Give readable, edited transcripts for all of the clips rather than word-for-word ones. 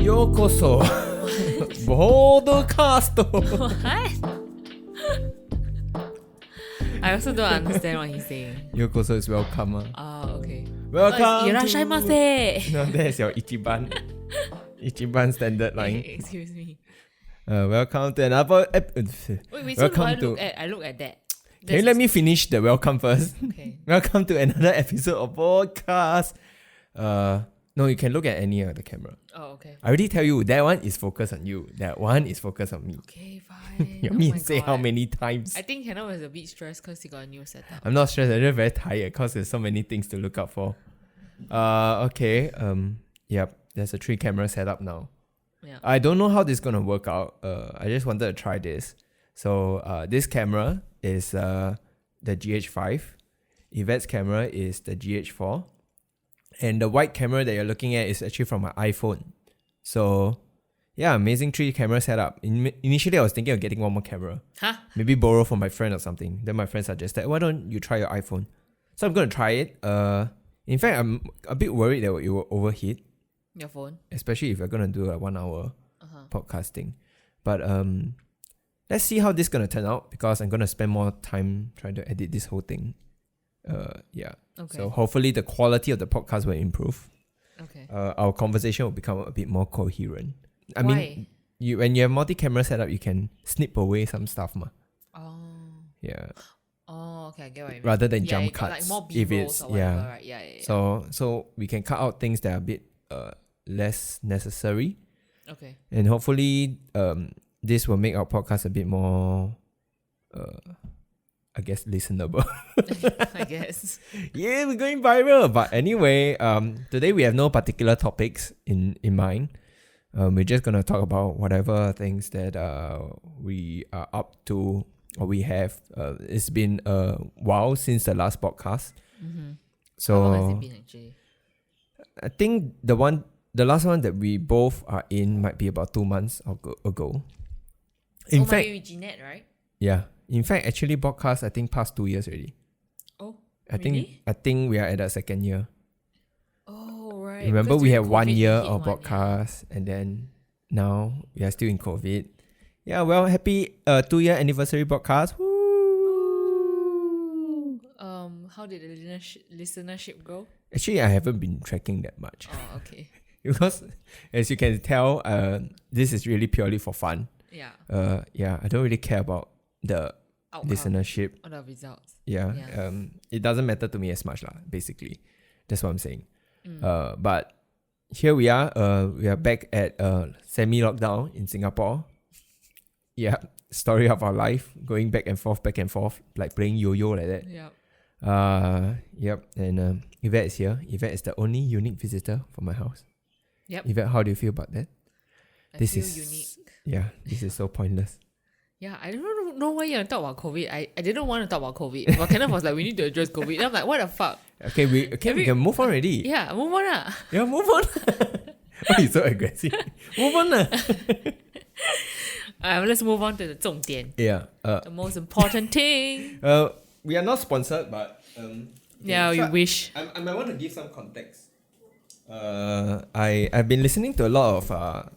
Yokoso Podcast. What? I also don't understand what he's saying. Yokoso is welcome. Oh, okay. Welcome. Irashaimase. No, that's your Ichiban. Ichiban standard line. Excuse me. Welcome to another Wait, so I look at that. Can you let me finish the welcome first? Okay. Welcome to another episode of podcast. No, you can look at any of the camera. Oh, okay. I already tell you that one is focused on you. That one is focused on me. Okay, fine. You mean say how many times? I think Kenneth was a bit stressed because he got a new setup. I'm not stressed. I'm just very tired because there's so many things to look out for. Okay. Yep. There's a 3-camera setup now. Yeah. I don't know how this is gonna work out. I just wanted to try this. So this camera is the GH5. Yvette's camera is the GH4. And the white camera that you're looking at is actually from my iPhone. So yeah, amazing 3-camera setup. Initially I was thinking of getting one more camera. Huh? Maybe borrow from my friend or something. Then my friend suggested, why don't you try your iPhone? So I'm gonna try it. In fact, I'm a bit worried that it will overheat. Your phone? Especially if you're gonna do a 1 hour podcasting. But let's see how this is gonna turn out because I'm gonna spend more time trying to edit this whole thing. Yeah. Okay. So hopefully the quality of the podcast will improve. Okay. Our conversation will become a bit more coherent. I Why? mean, when you have multi-camera setup, you can snip away some stuff, ma. Oh. Yeah. Oh, okay, I get what you mean. Rather than yeah, jump you got, cuts. like more If B-rolls it's or whatever, right? Yeah. So we can cut out things that are a bit less necessary, Okay. and hopefully this will make our podcast a bit more I guess listenable. I guess. Yeah, we're going viral. But anyway, today we have no particular topics in mind. We're just gonna talk about whatever things that we are up to or we have. It's been a while since the last podcast. Mm-hmm. So How long has it been actually? I think the last one that we both are in might be about 2 months ago. In fact, with Jeanette, right? yeah. In fact, actually, podcast I think past 2 years already. Oh, I really? think we are at the second year. Oh, right. Remember, Because we during had 1 COVID, year we hit of one, podcast, and then now we are still in COVID. Yeah, well, happy 2-year anniversary podcast. Woo! How did the listenership go? Actually, I haven't been tracking that much Oh, okay. because, as you can tell, this is really purely for fun. Yeah. Yeah, I don't really care about the Outcome listenership. or the results. Yeah. Yeah. It doesn't matter to me as much, lah. Basically, that's what I'm saying. But here we are. We are back at semi-lockdown in Singapore. Yeah, story of our life, going back and forth, like playing yo-yo like that. Yeah. Yep. And Yvette is here. Yvette is the only unique visitor for my house. Yep. Yvette, how do you feel about that? I This feel is unique. Yeah, this is so pointless. Yeah, I don't know why you want to talk about COVID. I didn't want to talk about COVID. But Kenneth was like, we need to address COVID. And I'm like, what the fuck? Okay, we can move on already. Yeah, move on lah. Yeah, move on. Why you so aggressive? Move on lah. Let's move on to the 重点. Yeah. The most important thing. We are not sponsored, but Yeah, you wish. I might want to give some context. I've been listening to a lot of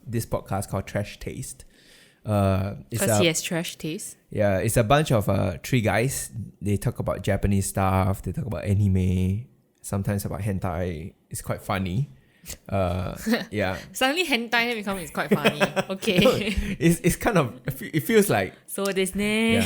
this podcast called Trash Taste. Because he has trash taste. Yeah, it's a bunch of 3 guys. They talk about Japanese stuff. They talk about anime. Sometimes about hentai. It's quite funny. Yeah. Suddenly hentai becomes it's quite funny. Okay. It's kind of, it feels like, So this ne. yeah.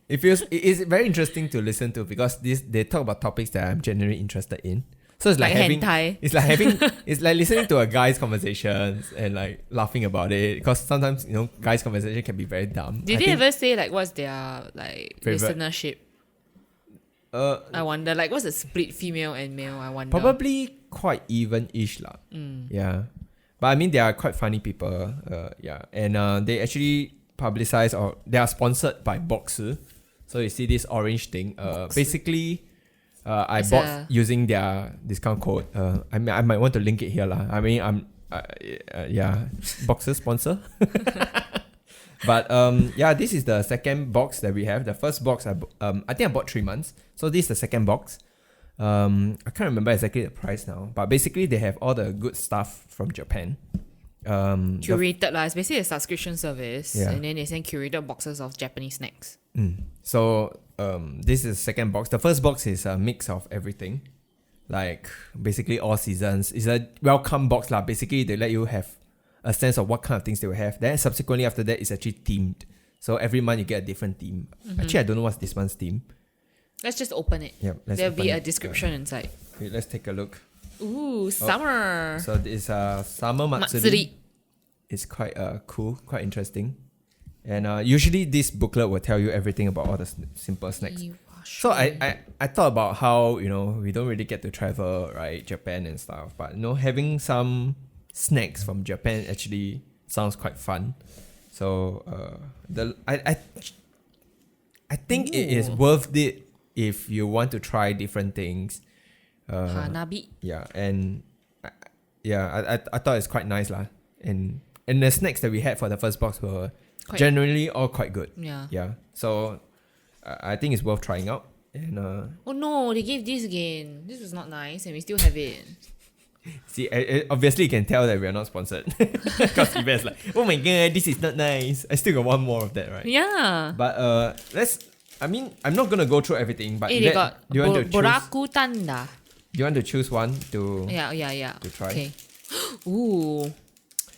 It's very interesting to listen to because they talk about topics that I'm generally interested in. So it's like having hentai. It's like listening to a guy's conversations and like laughing about it because sometimes guys' conversation can be very dumb. Did they ever say like what's their like favorite listenership? I wonder like what's the split female and male? I wonder. Probably quite even-ish lah. Yeah, but I mean they are quite funny people. Yeah, and they actually publicize or they are sponsored by Boxer. So you see this orange thing. Basically. I bought using their discount code. I might want to link it here lah. I mean, yeah, Boxer sponsor. But yeah, this is the second box that we have. The first box I think I bought 3 months. So this is the second box. I can't remember exactly the price now, but basically they have all the good stuff from Japan. Curated lah. It's basically a subscription service. Yeah. And then they send curated boxes of Japanese snacks. So this is the second box. The first box is a mix of everything, like basically all seasons. It's a welcome box lah. Basically, they let you have a sense of what kind of things they will have. Then subsequently after that, it's actually themed. So every month you get a different theme. Actually, I don't know what's this month's theme. Let's just open it. Yeah, There'll be a description inside. Wait, let's take a look. Ooh, summer. So this Summer Matsuri. It's quite cool, quite interesting. And usually this booklet will tell you everything about all the simple snacks. So I thought about how, we don't really get to travel, right, Japan and stuff. But, having some snacks from Japan actually sounds quite fun. So I think it is worth it if you want to try different things. Hanabi. Yeah, and I thought it's quite nice lah. And the snacks that we had for the first box were generally all quite good. Yeah. So I think it's worth trying out. And oh no, they gave this again. This was not nice, and we still have it. See, obviously you can tell that we are not sponsored because Yvette's like, oh my god, this is not nice. I still got one more of that, right? Yeah. But I'm not gonna go through everything. But they Yvette, got do you want to choose? Boraku Tanda. Do you want to choose one to? Yeah. To try. Okay. Ooh.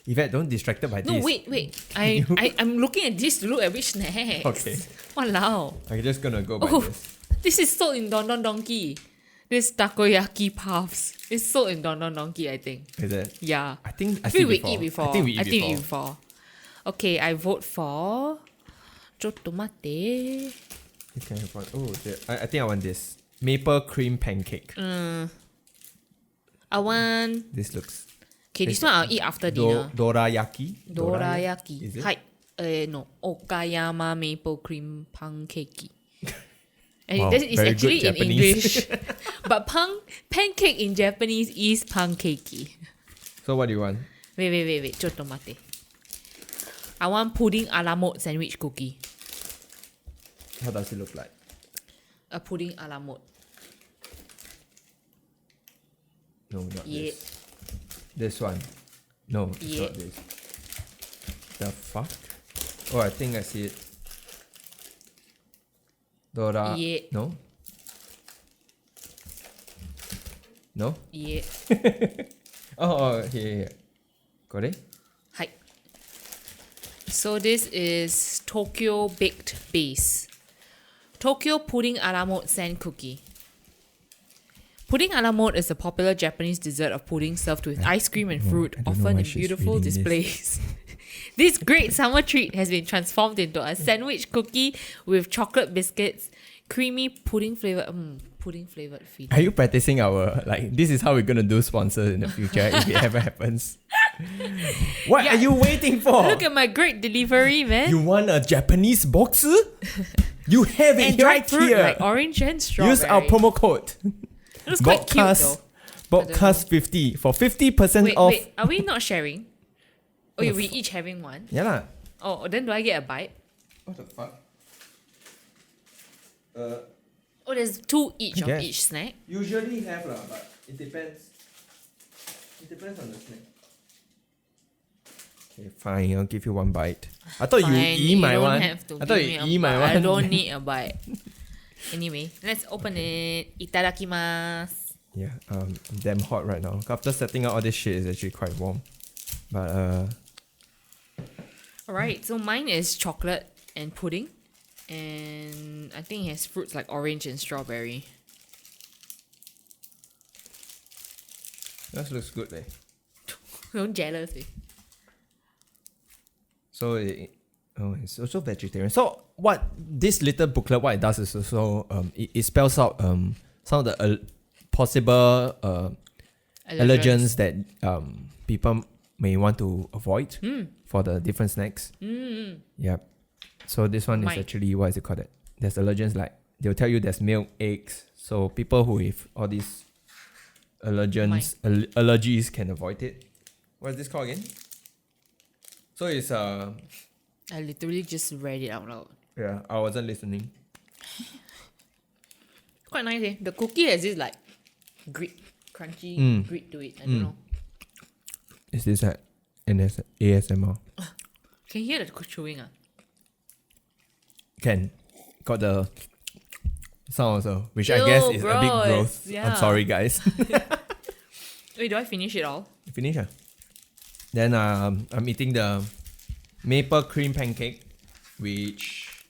Yvette, don't distracted by this. No, wait. I'm looking at this to look at which snacks. Okay. Walao. I'm just gonna go by this. This is sold in Don Don Donki. This takoyaki puffs is sold in Don Don Donki, I think. Is it? Yeah. I think we eat before. I think we eat before. Okay, I vote for Chotomate. You can have one. Oh, I think I want this. Maple cream pancake. I want... This looks... Okay, this one I'll eat after dinner. Dorayaki? Dorayaki. Is it? Hi. No. Okayama maple cream pancake. And Wow, it's very actually good in Japanese. English. But pancake in Japanese is pancake. So what do you want? Wait. Chotomate. I want pudding a la mode sandwich cookie. How does it look like? A pudding a la mode. No, not Yeah. this. This one. No, it's Yeah. not this. The fuck? Oh, I think I see it. Dora. Yeah. No? No? Yeah. Here. Got it? Hi. So this is Tokyo Baked Base. Tokyo Pudding a la mode sand cookie. Pudding a la mode is a popular Japanese dessert of pudding served with ice cream and fruit, I don't know often why in she's beautiful reading this. displays. This great summer treat has been transformed into a sandwich cookie with chocolate biscuits, creamy pudding flavored feeling. Are you practicing our, this is how we're going to do sponsors in the future if it ever happens? What Yeah. are you waiting for? Look at my great delivery, man. You want a Japanese box? You have it And dried right fruit here. like orange and strawberry. Use our promo code. It was quite cute though. Podcast 50 for 50% off. Wait, are we not sharing? Oh, yeah, we each having one. Yeah lah. Oh, then do I get a bite? What the fuck? Oh, there's two each of Yes. each snack. Usually have lah, but it depends. It depends on the snack. Okay, fine. I'll give you one bite. I thought you Fine, eat my don't one. have to I thought give you me eat a my bite. one. I don't need a bite. Anyway, let's open it. Itadakimasu. Yeah, damn hot right now. After setting up all this shit, it's actually quite warm. But Alright, so mine is chocolate and pudding. And I think it has fruits like orange and strawberry. that looks good, eh? I'm jealous. So it's also vegetarian. So what this little booklet, what it does is also it spells out some of the possible allergens that people may want to avoid for the different snacks. Yep. So this one is actually, what is it called? There's allergens like, they'll tell you there's milk, eggs. So people who have all these allergies can avoid it. What is this called again? So it's I literally just read it out loud. yeah, I wasn't listening. Quite nice, eh? The cookie has this like grit, crunchy grit to it. I don't know. Is this that? ASMR. Can you hear the chewing? Can. Got the sound also, which I guess is a bit gross. Yeah. I'm sorry, guys. Wait, do I finish it all? Finish. Then I'm eating the maple cream pancake, which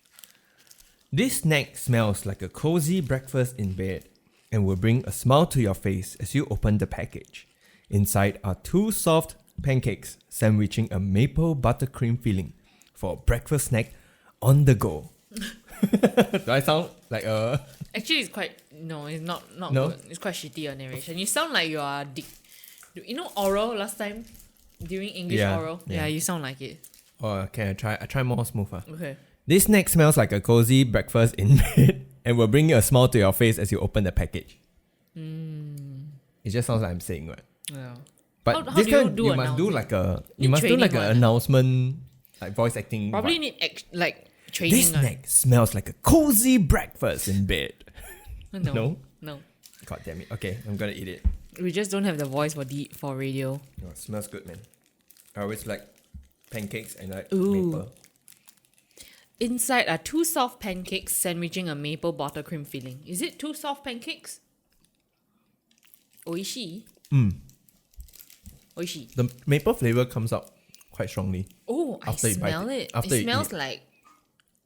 this snack smells like a cozy breakfast in bed and will bring a smile to your face as you open the package. Inside are 2 soft pancakes sandwiching a maple buttercream filling for a breakfast snack on the go. Do I sound like a... Actually, it's quite... No, it's not No? good. It's quite shitty, narration. You sound like you are... You know oral last time? During English oral? Yeah, you sound like it. Oh, okay, I try more smooth. Okay. This snack smells like a cozy breakfast in bed and will bring a smile to your face as you open the package. It just sounds like I'm saying what. Yeah. But How this do you kind do you must do announcing? like a Need training an one. announcement, like voice acting. Probably what. need training. This snack smells like a cozy breakfast in bed. No. God damn it. Okay, I'm gonna eat it. We just don't have the voice for radio. Oh, it smells good, man. I always like pancakes and like Ooh. maple. Inside are 2 soft pancakes sandwiching a maple buttercream filling. Is it 2 soft pancakes? Oishi. Oishi. The maple flavor comes out quite strongly. Oh, After I you bite smell it. it. After It you smells eat. like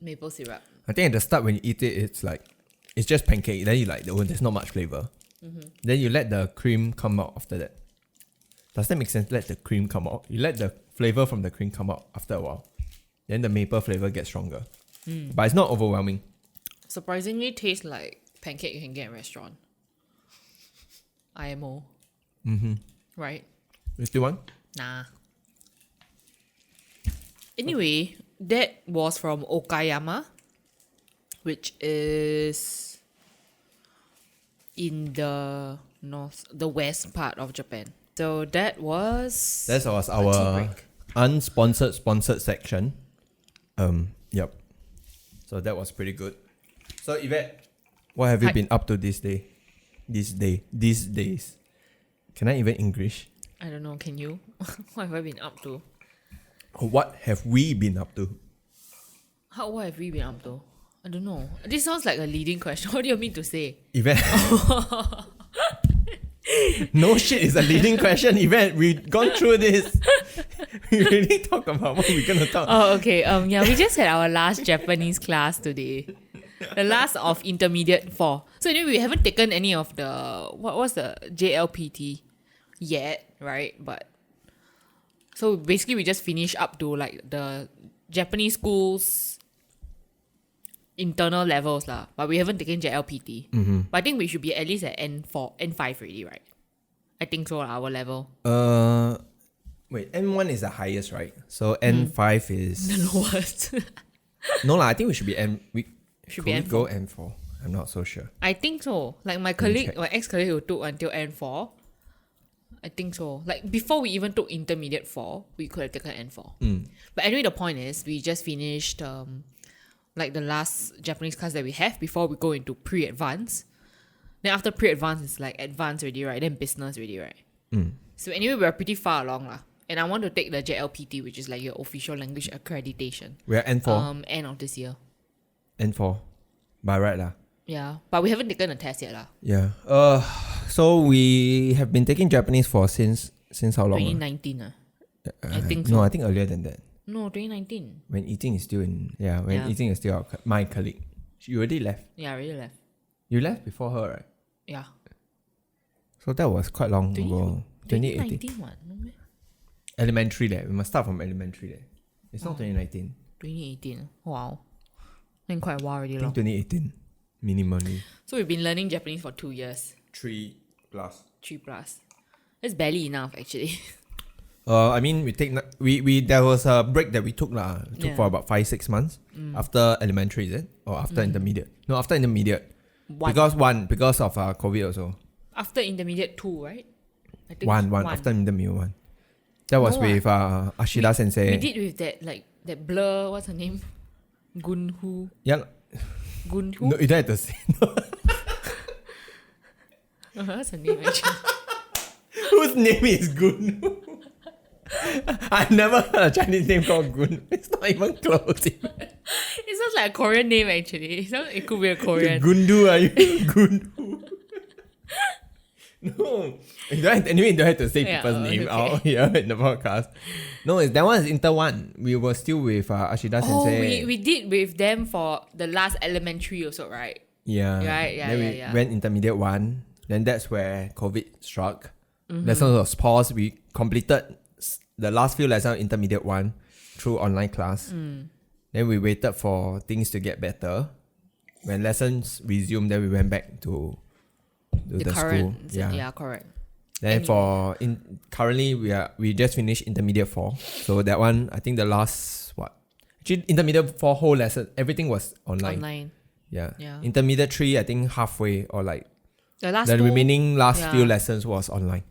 maple syrup. I think at the start when you eat it, it's just pancake. Then you like, oh, there's not much flavor. Then you let the cream come out after that. Does that make sense? Let the cream come out. You let the flavor from the cream come out after a while. Then the maple flavor gets stronger. But it's not overwhelming. Surprisingly tastes like pancake you can get in restaurant. IMO. Right? You still want? Nah. Anyway, that was from Okayama, which is in the west part of Japan. So that was That was tea our break. unsponsored sponsored section. Yep. So that was pretty good. So Yvette, what have you Hi. been up to these days? Can I even English? I don't know, can you? What have I been up to? What have we been up to? What have we been up to? I don't know. This sounds like a leading question. What do you mean to say? Yvette. No shit, it's a leading question. Yvette, we've gone through this. We really talk about what we're gonna talk. Oh, okay. Yeah, we just had our last Japanese class today. The last of intermediate 4. So anyway, we haven't taken any of the what was the JLPT yet, right? But so basically we just finished up to like the Japanese schools internal levels lah. But we haven't taken JLPT. But I think we should be at least at N4, N5 already, right? I think so, our level. Wait, N1 is the highest, right? So N5 is The lowest. no lah. I think we should be Should could be we N4. go N4? I'm not so sure. I think so. Like my ex-colleague who took until N4, I think so. Like before we even took intermediate 4, we could have taken N4. But anyway, the point is we just finished like the last Japanese class that we have before we go into pre-advanced. Then after pre-advanced, it's like advanced already, right? Then business already, right? So anyway, we're pretty far along lah. And I want to take the JLPT, which is like your official language accreditation. We're N4. End of this year. N4. By right lah. Yeah, but we haven't taken a test yet lah. Yeah. So we have been taking Japanese for since how long? 2019 I think so. No, I think earlier than that. No, 2019. When eating is still eating is still my colleague. You already left. Yeah, I really left. You left before her, right? Yeah. So that was quite long ago. 2018. 2019 one, no meh? Elementary there. We must start from elementary there. It's not 2019. 2018. Wow. Then quite a while already I long. think 2018. Minimally. So we've been learning Japanese for 2 years. 3+. 3+. That's barely enough actually. I mean, we there was a break that we took lah. We took Yeah. for about 5-6 months after elementary, is it? Or after intermediate? No, after intermediate. Because of COVID also. After intermediate 2, right? I think One after intermediate 1. That was No, with Ashida Sensei. We did with that blur, what's her name? Gunhu. Yeah. Gunhu? No, you don't have to say. What's her name actually? Whose name is Gun? I've never heard a Chinese name called Gun. It's not even close. It sounds like a Korean name actually. It could be a Korean. Gundu, are you? Gundu. No. Anyway, you don't have to say people's name out here in the podcast. No, that one is Inter 1. We were still with Ashida Sensei. We did with them for the last elementary also, right? Yeah. Right, then we went intermediate 1. Then that's where COVID struck. Lessons was paused. We completed the last few lessons of intermediate 1 through online class. Then we waited for things to get better. When lessons resumed, then we went back to the school. Yeah, correct. Then currently we just finished intermediate 4. So that one, I think the last actually intermediate 4 whole lesson, everything was online. Yeah. Intermediate 3, I think halfway or like the remaining few lessons was online.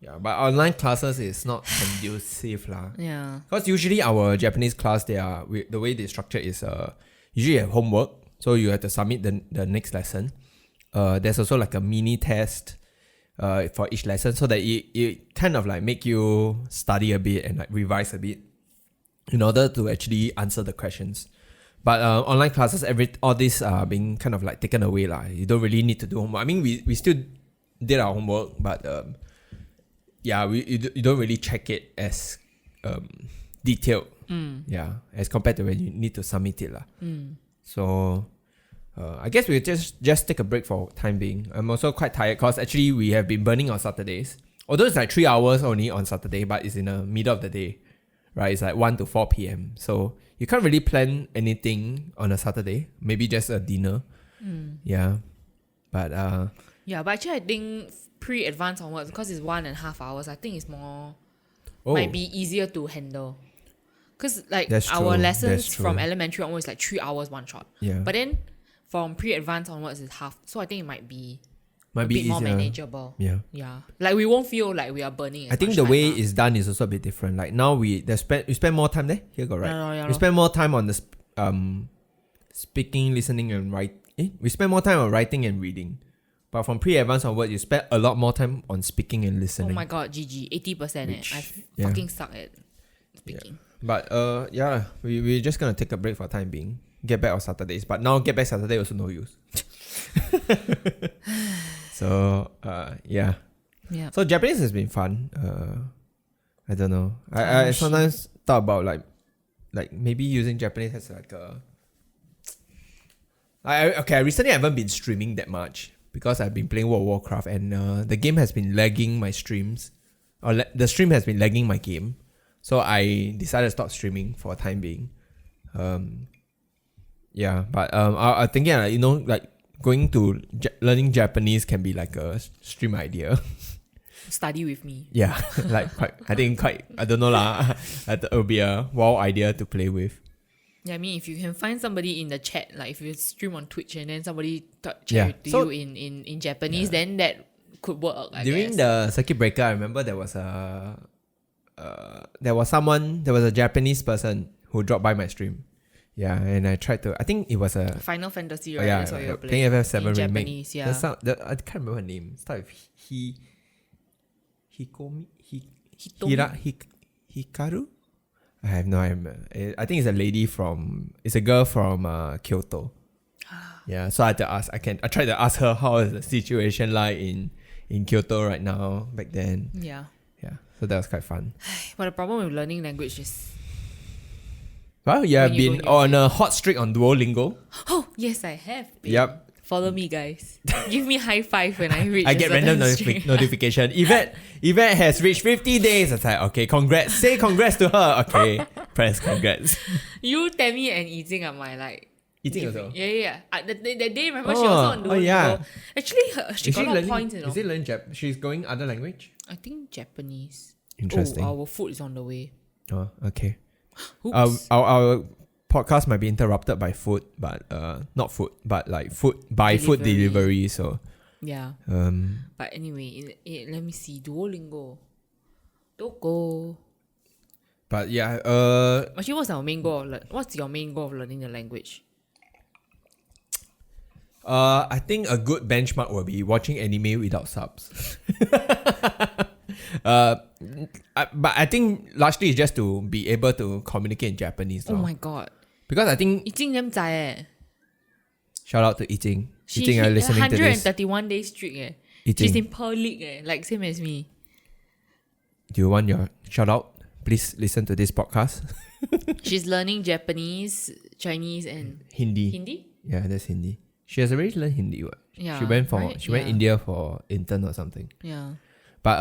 Yeah, but online classes is not conducive lah. Yeah. Because usually our Japanese class, the way they structure is usually you have homework, so you have to submit the next lesson. There's also like a mini test for each lesson, so that it kind of like make you study a bit and like revise a bit in order to actually answer the questions. But online classes, all these are being kind of like taken away lah. You don't really need to do homework. I mean, we still did our homework, but you don't really check it as detailed. Yeah, as compared to when you need to submit it lah. So I guess we'll just take a break for time being. I'm also quite tired because actually we have been burning on Saturdays. Although it's like 3 hours only on Saturday, but it's in the middle of the day, right? It's like 1 to 4 p.m. So you can't really plan anything on a Saturday. Maybe just a dinner. Yeah. But but actually I think pre-advanced onwards, because it's 1.5 hours, I think it's might be easier to handle. Because like our lessons from elementary onwards is like 3 hours one shot. Yeah. But then from pre-advanced onwards is half. So I think it might be a bit easier. more manageable. Yeah. Yeah. Like we won't feel like we are burning. I think the way it's done is also a bit different. Like now we spend more time there. Here go right. We spend more time on the speaking, listening, and writing. We spend more time on writing and reading. But from pre-advanced onward, you spend a lot more time on speaking and listening. Oh my god, GG, 80%. I fucking suck at speaking. Yeah. But we're just gonna take a break for time being. Get back on Saturdays, but now get back Saturday also no use. So yeah. So Japanese has been fun. I don't know. I sometimes thought about like maybe using Japanese as like a. I recently haven't been streaming that much because I've been playing World of Warcraft and the game has been lagging my streams, or the stream has been lagging my game. So I decided to stop streaming for a time being. But I'm thinking like going to learning Japanese can be like a stream idea. Study with me. Yeah, like I don't know lah. It will be a wow idea to play with. Yeah, I mean, if you can find somebody in the chat, like if you stream on Twitch and then somebody chat to you in Japanese, then that could work. During the circuit breaker, I remember there was a Japanese person who dropped by my stream. Yeah, and I tried to. I think it was a Final Fantasy, right? That's what you were playing. FF7 remake. Japanese, yeah. I can't remember her name. Start with Hikaru. I have no idea. I think it's a lady it's a girl from Kyoto. Yeah, so I had to ask. I tried to ask her how is the situation like in Kyoto right now back then. Yeah. So that was quite fun. But the problem with learning language is. Well, you have been on a hot streak on Duolingo. Oh yes, I have. Yep. Follow me, guys. Give me high five when I reach. I get random notification. Yvette has reached 50 days. It's like, okay, congrats. Say congrats to her. Okay, press congrats. You, Tammy, and Yijing are my like. Yijing also? Yeah. That day, remember she was on Duolingo. Yeah. Actually, she got a lot of points, Is it learning She's going other language? I think Japanese. Interesting. Oh, our food is on the way. Oh, okay. Oops. Our podcast might be interrupted by food, but not food, but like food delivery. So yeah. But anyway, let me see. Duolingo. Doko. But yeah. Actually, what's our main goal? What's your main goal of learning the language? I think a good benchmark will be watching anime without subs. But I think largely it's just to be able to communicate in Japanese. Oh my god. Because I think 已經咁滯誒 shout out to Yijing. She Yijing are hit listening to this. 131 days streak eh. Yijing, She's in Pearl League eh. Like same as me. do you want your shout out? Please listen to this podcast. She's learning Japanese, Chinese and Hindi. Hindi? Yeah, that's Hindi. She has already learned Hindi. What? Yeah. She went right? India for intern or something. Yeah. But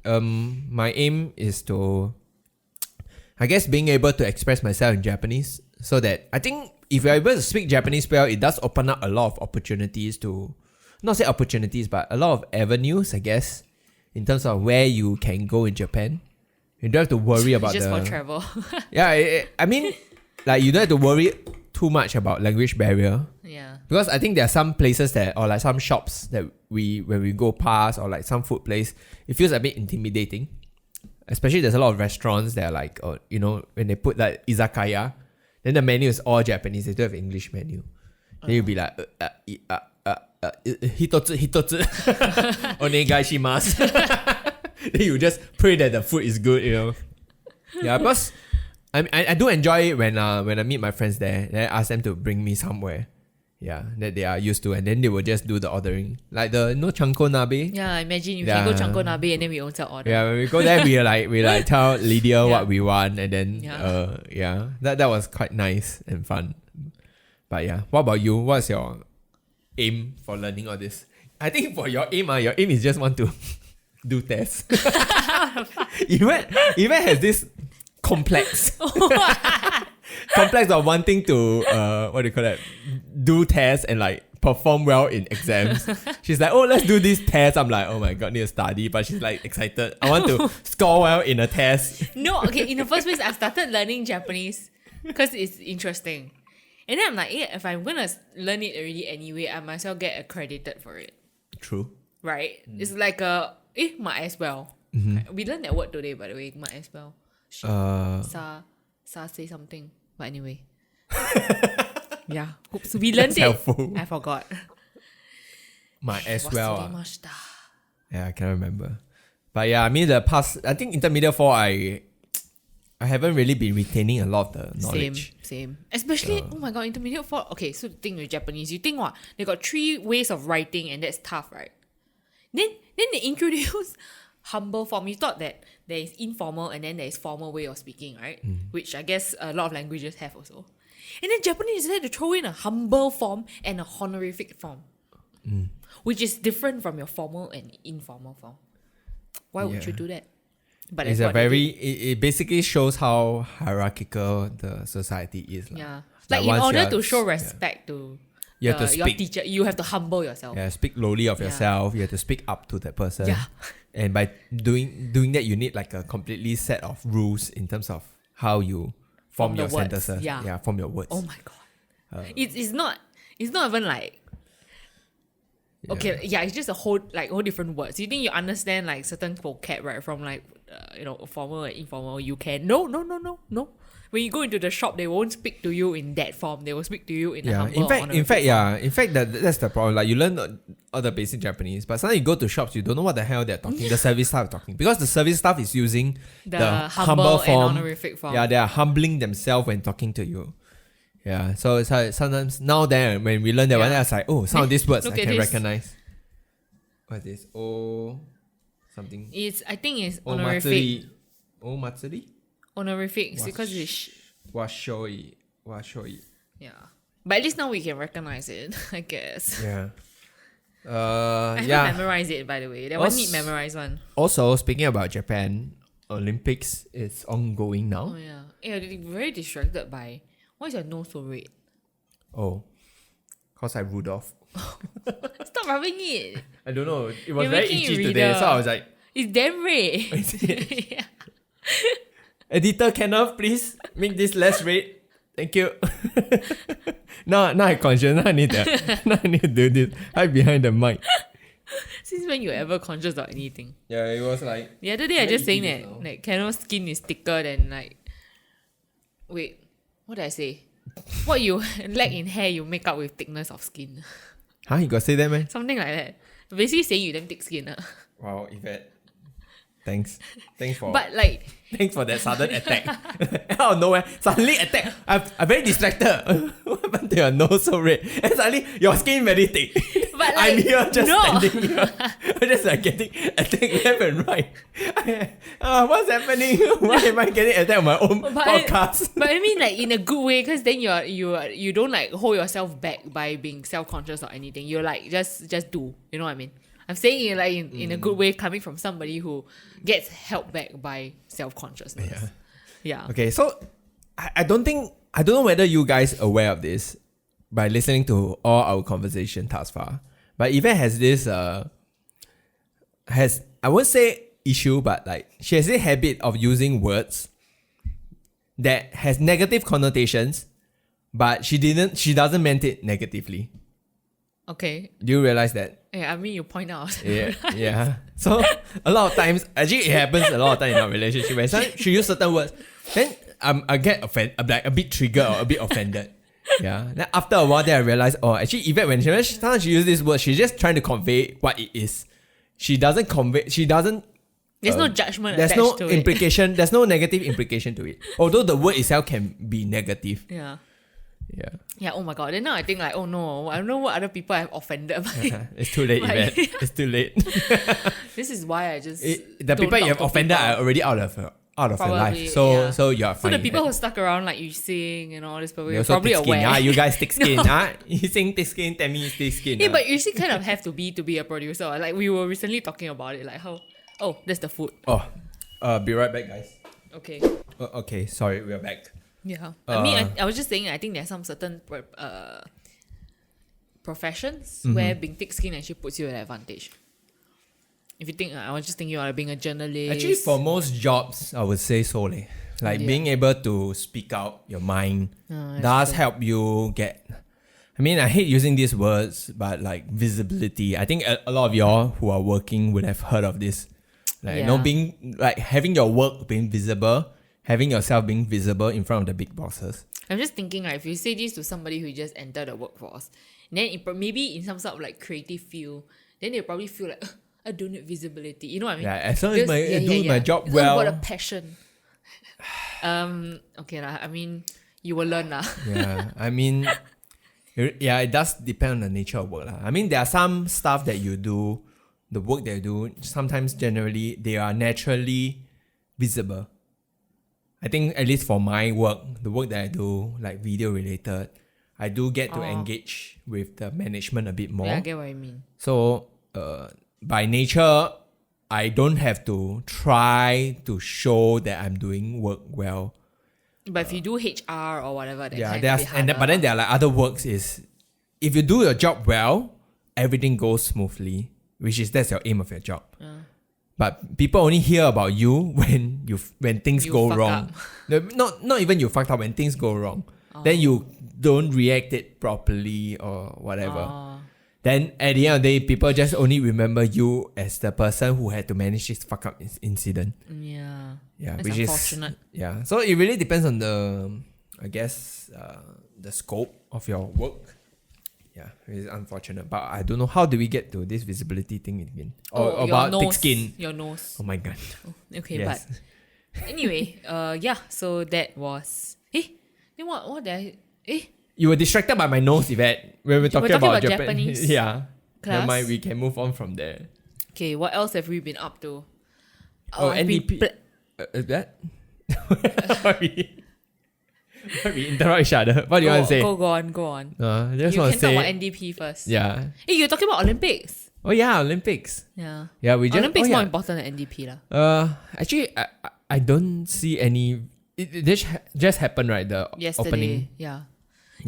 my aim is to, I guess, being able to express myself in Japanese, so that I think if you're able to speak Japanese well, it does open up a lot of opportunities to, not say opportunities, but a lot of avenues, I guess, in terms of where you can go in Japan. You don't have to worry about just for travel. Yeah, I mean, like, you don't have to worry too much about language barrier. Yeah. Because I think there are some places that, or like some shops that when we go past, or like some food place, it feels a bit intimidating. Especially there's a lot of restaurants that are like, you know, when they put like izakaya, then the menu is all Japanese. They don't have English menu. Then you'll be like, hitotsu, onegaishimasu. Then you just pray that the food is good, you know. Yeah, because I do enjoy it when I meet my friends there. Then I ask them to bring me somewhere. Yeah, that they are used to, and then they will just do the ordering. Like the chanko nabe. Yeah, imagine you can go Chanko Nabe and then we own order. Yeah, when we go there, we like tell Lydia what we want, and then that was quite nice and fun. But yeah, what about you? What's your aim for learning all this? I think for your aim is just want to do tests. Even has this complex of wanting to what do you call that? Do tests and like perform well in exams. She's like, oh, let's do this test. I'm like, oh my god, need to study. But she's like excited. I want to score well in a test. No, okay. In the first place, I started learning Japanese because it's interesting. And then I'm like, if I'm gonna learn it already anyway, I might as well get accredited for it. True. Right? It's like might as well. Mm-hmm. We learned that word today, by the way. Might as well. Sa say something. But anyway. Yeah. Oops, we learned it. Helpful. I forgot. Might as well. Wasuremashita. Yeah, I can't remember. But yeah, I mean I think intermediate 4, I haven't really been retaining a lot of the knowledge. Same. Especially, oh my god, intermediate 4. Okay, so the thing with Japanese, you think what? They got 3 ways of writing and that's tough, right? Then they introduce humble form. You thought that there is informal and then there is formal way of speaking, right? Which I guess a lot of languages have also. And then Japanese decided to throw in a humble form and a honorific form, which is different from your formal and informal form. Why would you do that? But It's it basically shows how hierarchical the society is. Yeah. Like in order to show respect to you have to speak, your teacher, you have to humble yourself. Yeah, speak lowly of yourself. You have to speak up to that person. Yeah. And by doing that, you need like a completely set of rules in terms of how you form your sentences. Yeah, form your words. Oh my god. It's not even like okay, it's just a whole different words. You think you understand like certain vocab, right? From like formal and informal, you can. No. When you go into the shop, they won't speak to you in that form. They will speak to you in a humble. In fact, that's the problem. Like you learn all the basic Japanese, but sometimes you go to shops, you don't know what the hell they're talking. The service staff talking, because the service staff is using the humble form and honorific form. Yeah, they are humbling themselves when talking to you. Yeah, so it's like sometimes now then when we learn that one, I was like, oh, some of these words I can recognize. What's this? Oh, something. I think it's honorific. Matsuri. Honorific because it's washoi. Yeah, but at least now we can recognize it, I guess. Yeah. I haven't memorized it, by the way. That one need memorize one. Also, speaking about Japan, Olympics is ongoing now. Oh yeah. They're very distracted by why is your nose so red? Oh, cause I Rudolph. Stop rubbing it. I don't know. It was You're very making it itchy today, redder. so I was like, It's damn red. Yeah. Editor Kenneth, please make this less red. Thank you. now I conscious. Now I need to do this. Hide behind the mic. Since when you ever conscious of anything? Yeah, it was like The other day I just saying that like Kenneth's skin is thicker than like. Wait, what did I say? What you lack in hair, you make up with thickness of skin. Huh? You got say that, man? Something like that. Basically saying you damn thick skin. Wow, Yvette. Thanks for But like, thanks for that sudden attack. Out of nowhere, suddenly attack. I'm very distracted. What happened to your nose so red? And suddenly your skin very thick. but I'm like, here just no. standing here. I'm just like getting attacked left and right. What's happening? Why am I getting attacked on my own podcast? But I mean, like in a good way, because then you don't like hold yourself back by being self-conscious or anything. You're like just do. You know what I mean? I'm saying it like in a good way, coming from somebody who gets held back by self-consciousness. Yeah. Okay, so I don't know whether you guys are aware of this by listening to all our conversation thus far. But Yvette has this I won't say issue, but like she has a habit of using words that has negative connotations, but she doesn't mean it negatively. Okay. Do you realize that? Yeah, I mean, you point out. Yeah. So a lot of times, actually, it happens a lot of times in our relationship. When she use certain words, then I get offended, like a bit triggered or a bit offended. Yeah. Then after a while, then I realize, actually, even when sometimes she uses this word, she's just trying to convey what it is. She doesn't convey. She doesn't. There's no judgment. There's no to implication. There's no negative implication to it. Although the word itself can be negative. Yeah. Yeah. Oh my god. Then now I think like, oh no, I don't know what other people have offended by. It's too late, Yvette. It's too late. This is why I just the people you have offended are already out of your life. So you're fine. So the people who stuck around like you sing and all this, but you're probably thick skin. aware. You guys thick skin. You sing thick skin, tell me thick skin. Yeah, but you still kind of have to be a producer. Like we were recently talking about it, like how that's the food. Be right back, guys. Okay. Okay, sorry, we're back. Yeah. I mean, I was just saying, I think there's some certain professions where being thick-skinned actually puts you at an advantage. If you think, I was just thinking about being a journalist. Actually, for most jobs, I would say so. Like being able to speak out your mind does help you get... I mean, I hate using these words, but like visibility. I think a lot of y'all who are working would have heard of this. Like, being like having your work being visible, having yourself being visible in front of the big bosses. I'm just thinking, if you say this to somebody who just entered the workforce, then maybe in some sort of like creative field, then they'll probably feel like, I don't need visibility. You know what I mean? Yeah, as long as I do my job it's well. It's about a passion. Okay, I mean, you will learn lah. Yeah, I mean, it does depend on the nature of work lah. I mean, there are some stuff that you do, the work that you do, sometimes generally they are naturally visible. I think at least for my work, the work that I do, like video related, I do get to engage with the management a bit more. Yeah, I get what you mean. So, by nature, I don't have to try to show that I'm doing work well. But if you do HR or whatever, then but then there are like other works is, if you do your job well, everything goes smoothly, that's your aim of your job. But people only hear about you when things go wrong. Not even you fucked up, when things go wrong. Then you don't react it properly or whatever. Then at the end of the day, people just only remember you as the person who had to manage this fuck up incident. Yeah. That's which unfortunate. Yeah. So it really depends on the scope of your work. Yeah, it's unfortunate. But I don't know, how do we get to this visibility thing again? Or about thick skin? Your nose. Oh my god. Okay, yes. But anyway, so that was... Then what did I... You were distracted by my nose, Yvette. When we're talking about Japanese yeah. class. Never mind, we can move on from there. Okay, what else have we been up to? NDP. Is that? We interrupt each other. What do you want to say? Go on. I just you want can to say... talk about NDP first. Yeah. Hey, you're talking about Olympics. Oh yeah, Olympics. Yeah. Yeah, we just... Olympics more important than NDP lah. Actually, I don't see any... It just happened, right? The Yesterday, opening. Yeah.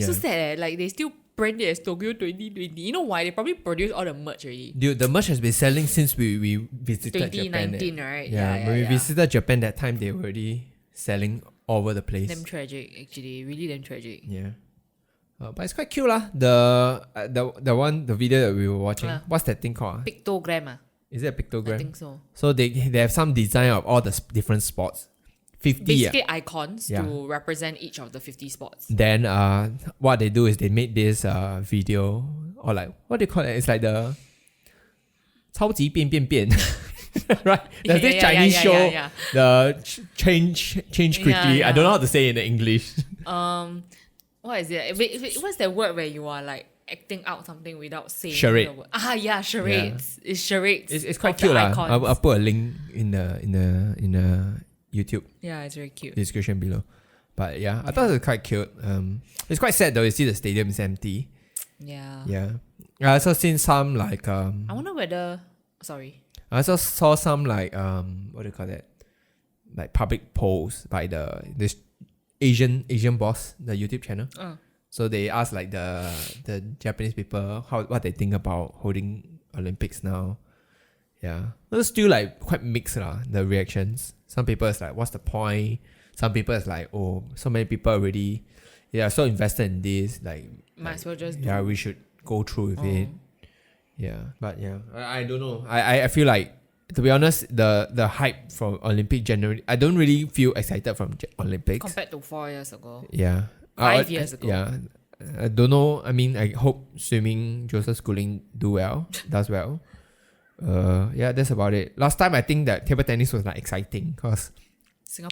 So sad, like they still brand it as Tokyo 2020. You know why? They probably produced all the merch already. Dude, the merch has been selling since we visited 2019, Japan. right? Yeah, when we visited Japan that time, they were already selling all over the place. Damn tragic, actually. Really damn tragic. Yeah. But it's quite cute lah. The video that we were watching. What's that thing called? Pictogram. Is it a pictogram? I think so. So they have some design of all the different spots. 50. Basically icons to represent each of the 50 spots. Then what they do is they made this video, or like, what do you call it? It's like the 超级变变变 right? There's this Chinese show, the change quickly. I don't know how to say it in English. What is it? What's that word where you are like acting out something without saying Charade. the word? Yeah, charades. It's charades. It's quite cute lah. I'll put a link in the YouTube. Yeah, it's very cute. Description below. But yeah, I thought it was quite cute. It's quite sad though. You see the stadium is empty. Yeah. Yeah. I also seen some like I wonder whether. Sorry. I also saw some like what do you call that? Like public polls by this Asian boss, the YouTube channel. So they asked like the Japanese people what they think about holding Olympics now. Yeah. It's still like quite mixed lah, the reactions. Some people is like, what's the point? Some people is like, oh, so many people already so invested in this. Might as well just do. Yeah, we should go through with it. Yeah. But yeah, I don't know. I feel like, to be honest, the hype from Olympic generally, I don't really feel excited from Olympics. Compared to 4 years ago. Yeah. 5 years ago. Yeah. I don't know. I mean, I hope swimming, Joseph Schooling does well. Yeah, that's about it. Last time I think that table tennis was like exciting because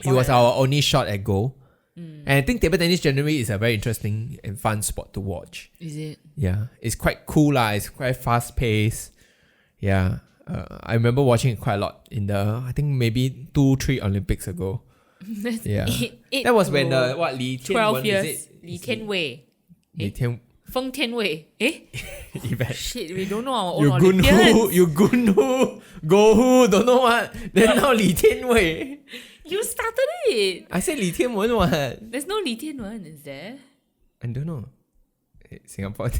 it was our only shot at goal. And I think table tennis generally is a very interesting and fun sport to watch. Is it? Yeah, it's quite cool lah. It's quite fast paced. Yeah, I remember watching it quite a lot in I think maybe 2-3 Olympics ago. Yeah, that was when Li Tian 12 years. Li Tian Wei. Feng Tian Wei. Shit, we don't know our own Olympians. You gun who? Go who? Don't know what. Then now Li Tian Wei. You started it. I said Li Tian Wen what? There's no Li Tian Wen, is there? I don't know. Singapore.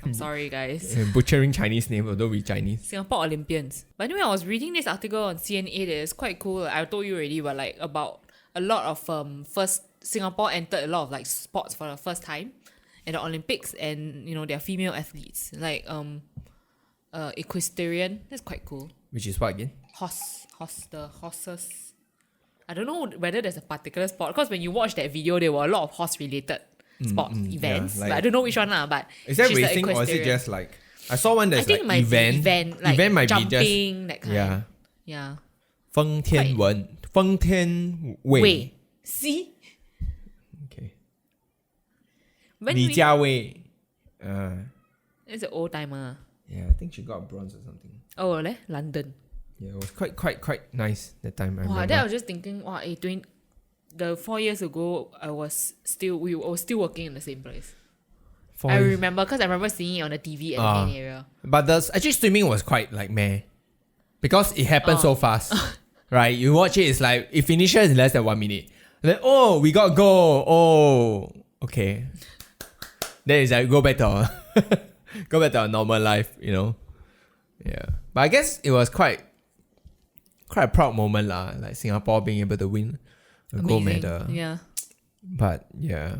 I'm sorry, guys. Butchering Chinese name, although we Chinese. Singapore Olympians. But anyway, I was reading this article on CNA that is quite cool. I told you already, but like about a lot of Singapore entered a lot of like sports for the first time in the Olympics, and they're female athletes like equestrian. That's quite cool. Which is what again? The horses. I don't know whether there's a particular sport because when you watch that video, there were a lot of horse related sport events. Yeah, like, but I don't know which one lah. But is that racing or is it just like I saw one that's like event? Like event might jumping, be just that kind. Yeah. Feng Tian Wei. See? Okay. Li Jiawei. It's an old timer. Yeah, I think she got bronze or something. Oh, London. Yeah, it was quite nice that time. I was just thinking, 4 years ago, we were still working in the same place. I remember because I remember seeing it on the TV at the main area. But actually swimming was quite like meh, because it happened so fast. Right, you watch it, it's like it finishes in less than 1 minute. Then we got goal. Oh, okay. Then it's like go back to our normal life, Yeah, but I guess it was quite a proud moment lah, like Singapore being able to win a gold medal. Yeah. But yeah.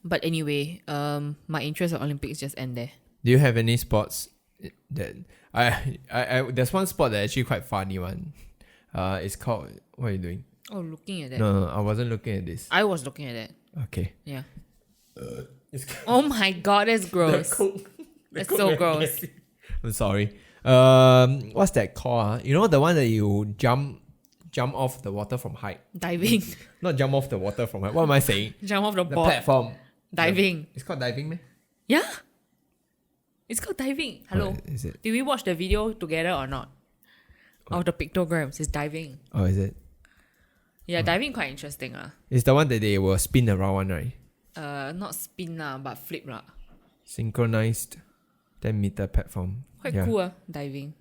But anyway, my interest in Olympics just end there. Do you have any sports that I there's one sport that actually quite funny one. It's called, what are you doing? Oh, looking at that. No, I wasn't looking at this. I was looking at that. Okay. Yeah. Oh my god, that's gross. That's so gross. I'm sorry. What's that called? The one that you jump off the water from height. Diving. Not jump off the water from height. What am I saying? Jump off the board. Platform. Diving. It's called diving, man. Yeah. It's called diving. Hello. Is it? Did we watch the video together or not? Of the pictograms. It's diving. Oh, is it? Yeah, diving quite interesting. It's the one that they will spin around one, right? Not spin but flip lah. Synchronized 10-meter platform. Quite cool, diving.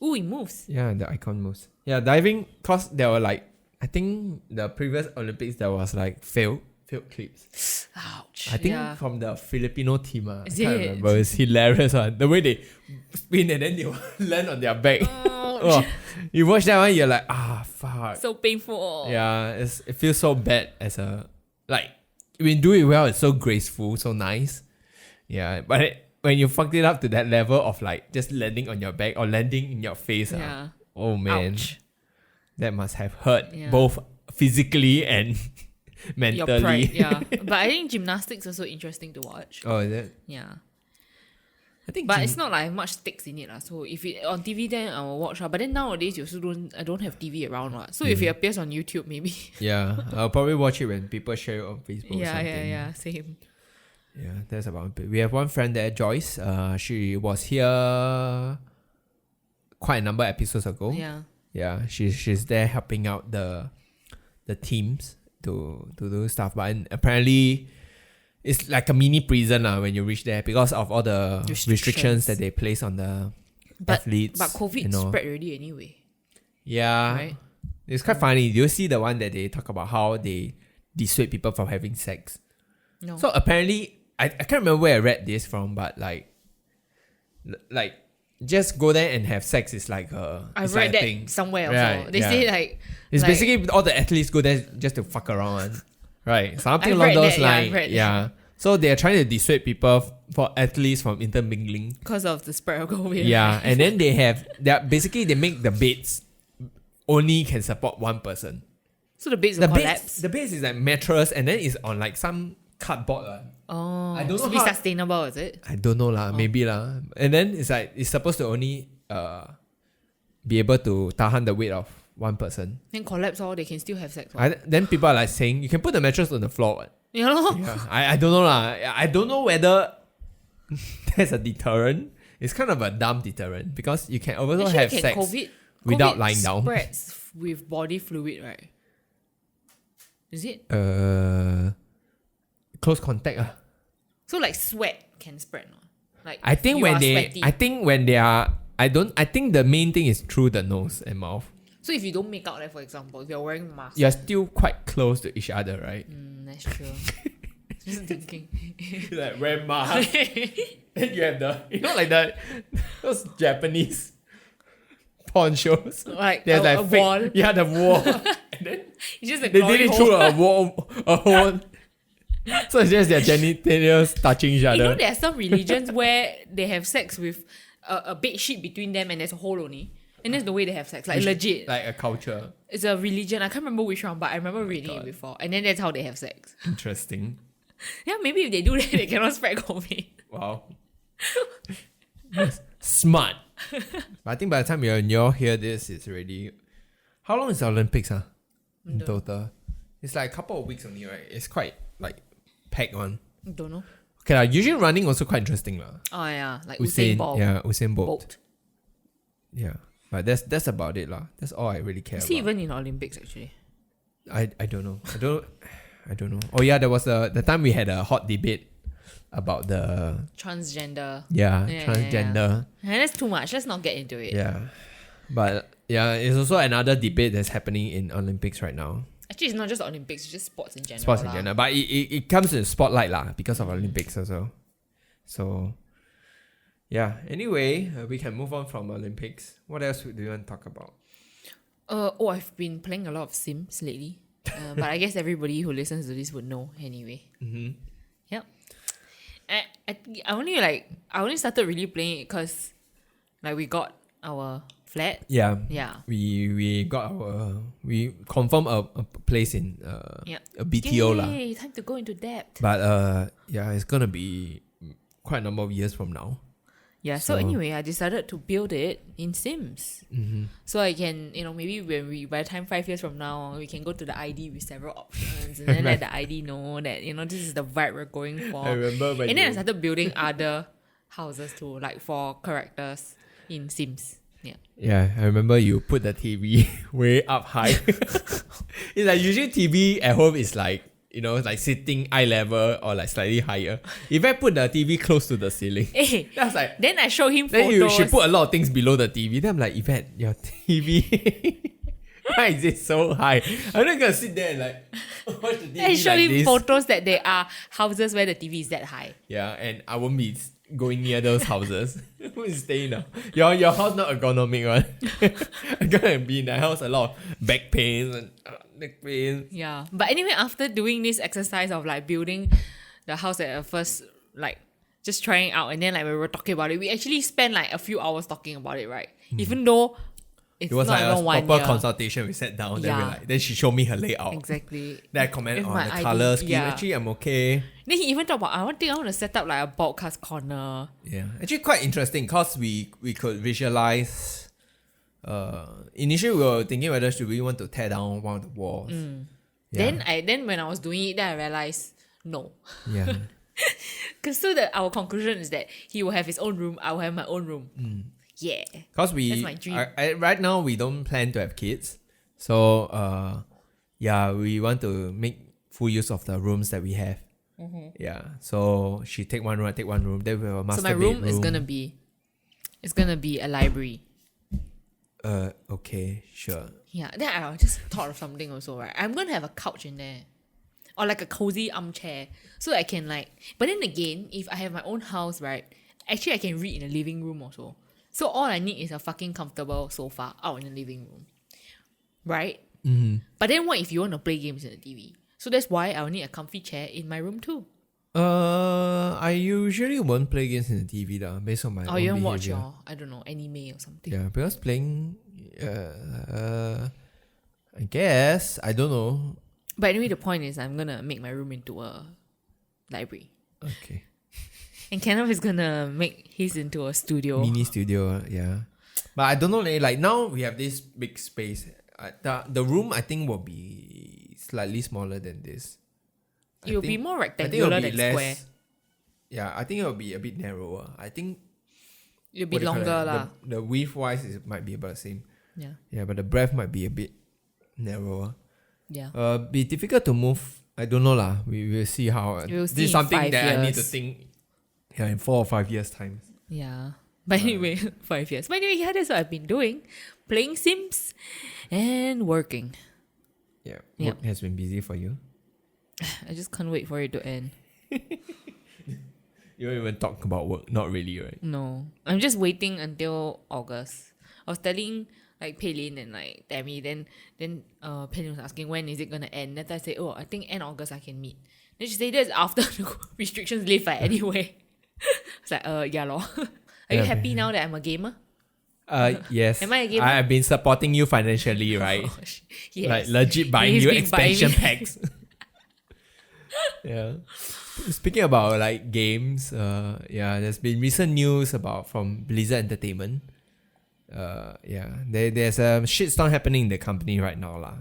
Ooh, it moves. Yeah, the icon moves. Yeah, diving, cause there were like, I think the previous Olympics there was like failed clips. Ouch. I think from the Filipino team. I Is can't it? remember. It's hilarious. The way they spin and then they will land on their back. Oh, you watch that one, you're like, fuck. So painful. Yeah, it feels so bad as like, when you do it well, it's so graceful, so nice. Yeah, but when you fucked it up to that level of like just landing on your back or landing in your face, oh man, ouch. That must have hurt both physically and mentally. Your pride, yeah. But I think gymnastics is also interesting to watch. Oh, is it? Yeah. I think But it's not like much stakes in it. So if it on TV, then I will watch. But then nowadays, you also I don't have TV around. So if it appears on YouTube, maybe. Yeah, I'll probably watch it when people share it on Facebook or something. Yeah, same. Yeah, that's about it. We have one friend there, Joyce. She was here quite a number of episodes ago. Yeah, she's there helping out the teams to do stuff. But apparently, it's like a mini prison when you reach there because of all the restrictions that they place on the athletes. But COVID spread already anyway. Yeah. Right? It's quite funny. Do you see the one that they talk about how they dissuade people from having sex? No. So apparently, I can't remember where I read this from, but like just go there and have sex is like I've read that thing. somewhere also. Right, They say like... It's basically all the athletes go there just to fuck around. Right, something I've along read those that, lines. Yeah. So they are trying to dissuade people for athletes from intermingling. Because of the spread of COVID. Yeah, and then they make the beds only can support one person. So the beds will collapse. The beds is like mattress and then it's on like some cardboard. Oh, I don't know to be sustainable, is it? I don't know lah, maybe lah. And then it's like it's supposed to only be able to tahan the weight of one person. Then collapse they can still have sex. Then people are like saying you can put the mattress on the floor. What? Yeah. I don't know lah. I don't know whether there's a deterrent. It's kind of a dumb deterrent because you can also have sex without lying down. Spreads with body fluid, right? Is it? Close contact. So like sweat can spread, no? Like I think I think the main thing is through the nose and mouth. So if you don't make out there, for example, if you're wearing mask, you're still quite close to each other, right? That's true. Just thinking. You like wear mask. Then you have those Japanese porn shows. Like there's a wall. Yeah, the wall. And then it's just a they did it through a hole. So it's just their genitals touching each other. You know, there are some religions where they have sex with a bed sheet between them and there's a hole only. And that's the way they have sex. Like legit. Like a culture. It's a religion. I can't remember which one, but I remember reading it before. And then that's how they have sex. Interesting. Yeah, maybe if they do that, they cannot spread COVID. Wow. Smart. But I think by the time you all hear this, it's already... How long is the Olympics in total? It's like a couple of weeks only, right? It's quite like packed on. Don't know. Okay, usually running also quite interesting. Oh yeah, like Usain Bolt. Yeah, Usain Bolt. Yeah, but that's about it. That's all I really care about. Is he even in Olympics actually? I don't know. I don't know. Oh yeah, there was the time we had a hot debate about the transgender. Yeah, transgender. Yeah, that's too much. Let's not get into it. Yeah, but yeah, it's also another debate that's happening in Olympics right now. Actually, it's not just Olympics; it's just sports in general. Sports in general, but it comes to the spotlight because of Olympics also. So yeah. Anyway, we can move on from Olympics. What else do you want to talk about? I've been playing a lot of Sims lately. But I guess everybody who listens to this would know anyway. Mm-hmm. Yep. I only started really playing it because like we got our flat. Yeah. Yeah. We confirmed a place in a BTO lah. Yay, time to go into debt. But it's gonna be quite a number of years from now. Yeah, so anyway, I decided to build it in Sims. Mm-hmm. So I can, maybe by the time 5 years from now, we can go to the ID with several options and then let the ID know that, this is the vibe we're going for. I remember when then I started building other houses too, like for characters in Sims. Yeah. Yeah, I remember you put the TV way up high. It's like usually TV at home is like, like sitting eye level or like slightly higher. If I put the TV close to the ceiling, that's like. Then I show him then photos. You should put a lot of things below the TV. Then I'm like, Yvette, your TV, why is it so high? I'm not gonna sit there and like watch the TV. I show like him this. photos that there are houses where the TV is that high. Yeah, and I won't be going near those houses. Who is staying now? Your house not ergonomic one. I'm gonna be in the house a lot of back pains and neck pains. Yeah, but anyway, after doing this exercise of like building the house at first, like just trying out, and then like we were talking about it, we actually spent like a few hours talking about it, right? Even though it's It was not like a even 1 proper year. consultation. We sat down. Yeah. Then she showed me her layout. Exactly. Then I commented With on my the ID, color scheme. yeah. Actually, I'm okay. Then he even talked about, I want to set up like a podcast corner. Yeah, actually quite interesting because we could visualize. Initially, we were thinking whether should we want to tear down one of the walls. Yeah. Then when I was doing it, then I realized no. Yeah. Because our conclusion is that he will have his own room, I will have my own room. Yeah. Because That's my dream. right now we don't plan to have kids, so yeah, we want to make full use of the rooms that we have. Yeah, so she take one room, I take one room. Then we have a master bedroom. So my room is gonna be a library. Okay, sure. Yeah. Then I just thought of something also, right? I'm gonna have a couch in there, or like a cozy armchair, so I can like. But then again, if I have my own house, right? Actually, I can read in the living room also. So all I need is a fucking comfortable sofa out in the living room, right? But then what if you want to play games in the TV? So that's why I will need a comfy chair in my room too. I usually won't play games in the TV based on my own Or you behavior. want to watch your, I don't know, anime or something. Yeah, because playing, I guess, I don't know. But anyway, the point is I'm gonna make my room into a library. Okay. And Kenneth is gonna make his into a studio. Mini studio, yeah. But I don't know, like now we have this big space. The room I think will be slightly smaller than this. It will be more I think it'll rectangular be than less. square. Yeah, I think it will be a bit narrower. I think It'll be what do you call longer it? lah. The width wise it might be about the same. Yeah. Yeah, but the breadth might be a bit narrower. Yeah. Be difficult to move. I don't know lah. We will see how. We'll This see is in something 5 that I need to years. think. Yeah, in 4 or 5 years time. Yeah. But anyway, 5 years. But anyway, yeah, that's what I've been doing. Playing Sims and working. Yeah, Yeah. work has been busy for you. I just can't wait for it to end. You don't even talk about work. Not really, right? No. I'm just waiting until August. I was telling like Peilin and like Tammy, then Peilin was asking when is it gonna end. Then I said, oh, I think end August I can meet. Then she said that's after the restrictions lift anyway. It's like, yeah lor. Are you happy now that I'm a gamer? Yes. Am I a gamer? I've been supporting you financially, right? Yes. Like legit buying He's you been buying expansion me. packs. Yeah. Speaking about like games, yeah, there's been recent news about from Blizzard Entertainment. Yeah, there's a shitstorm happening in the company right now lah.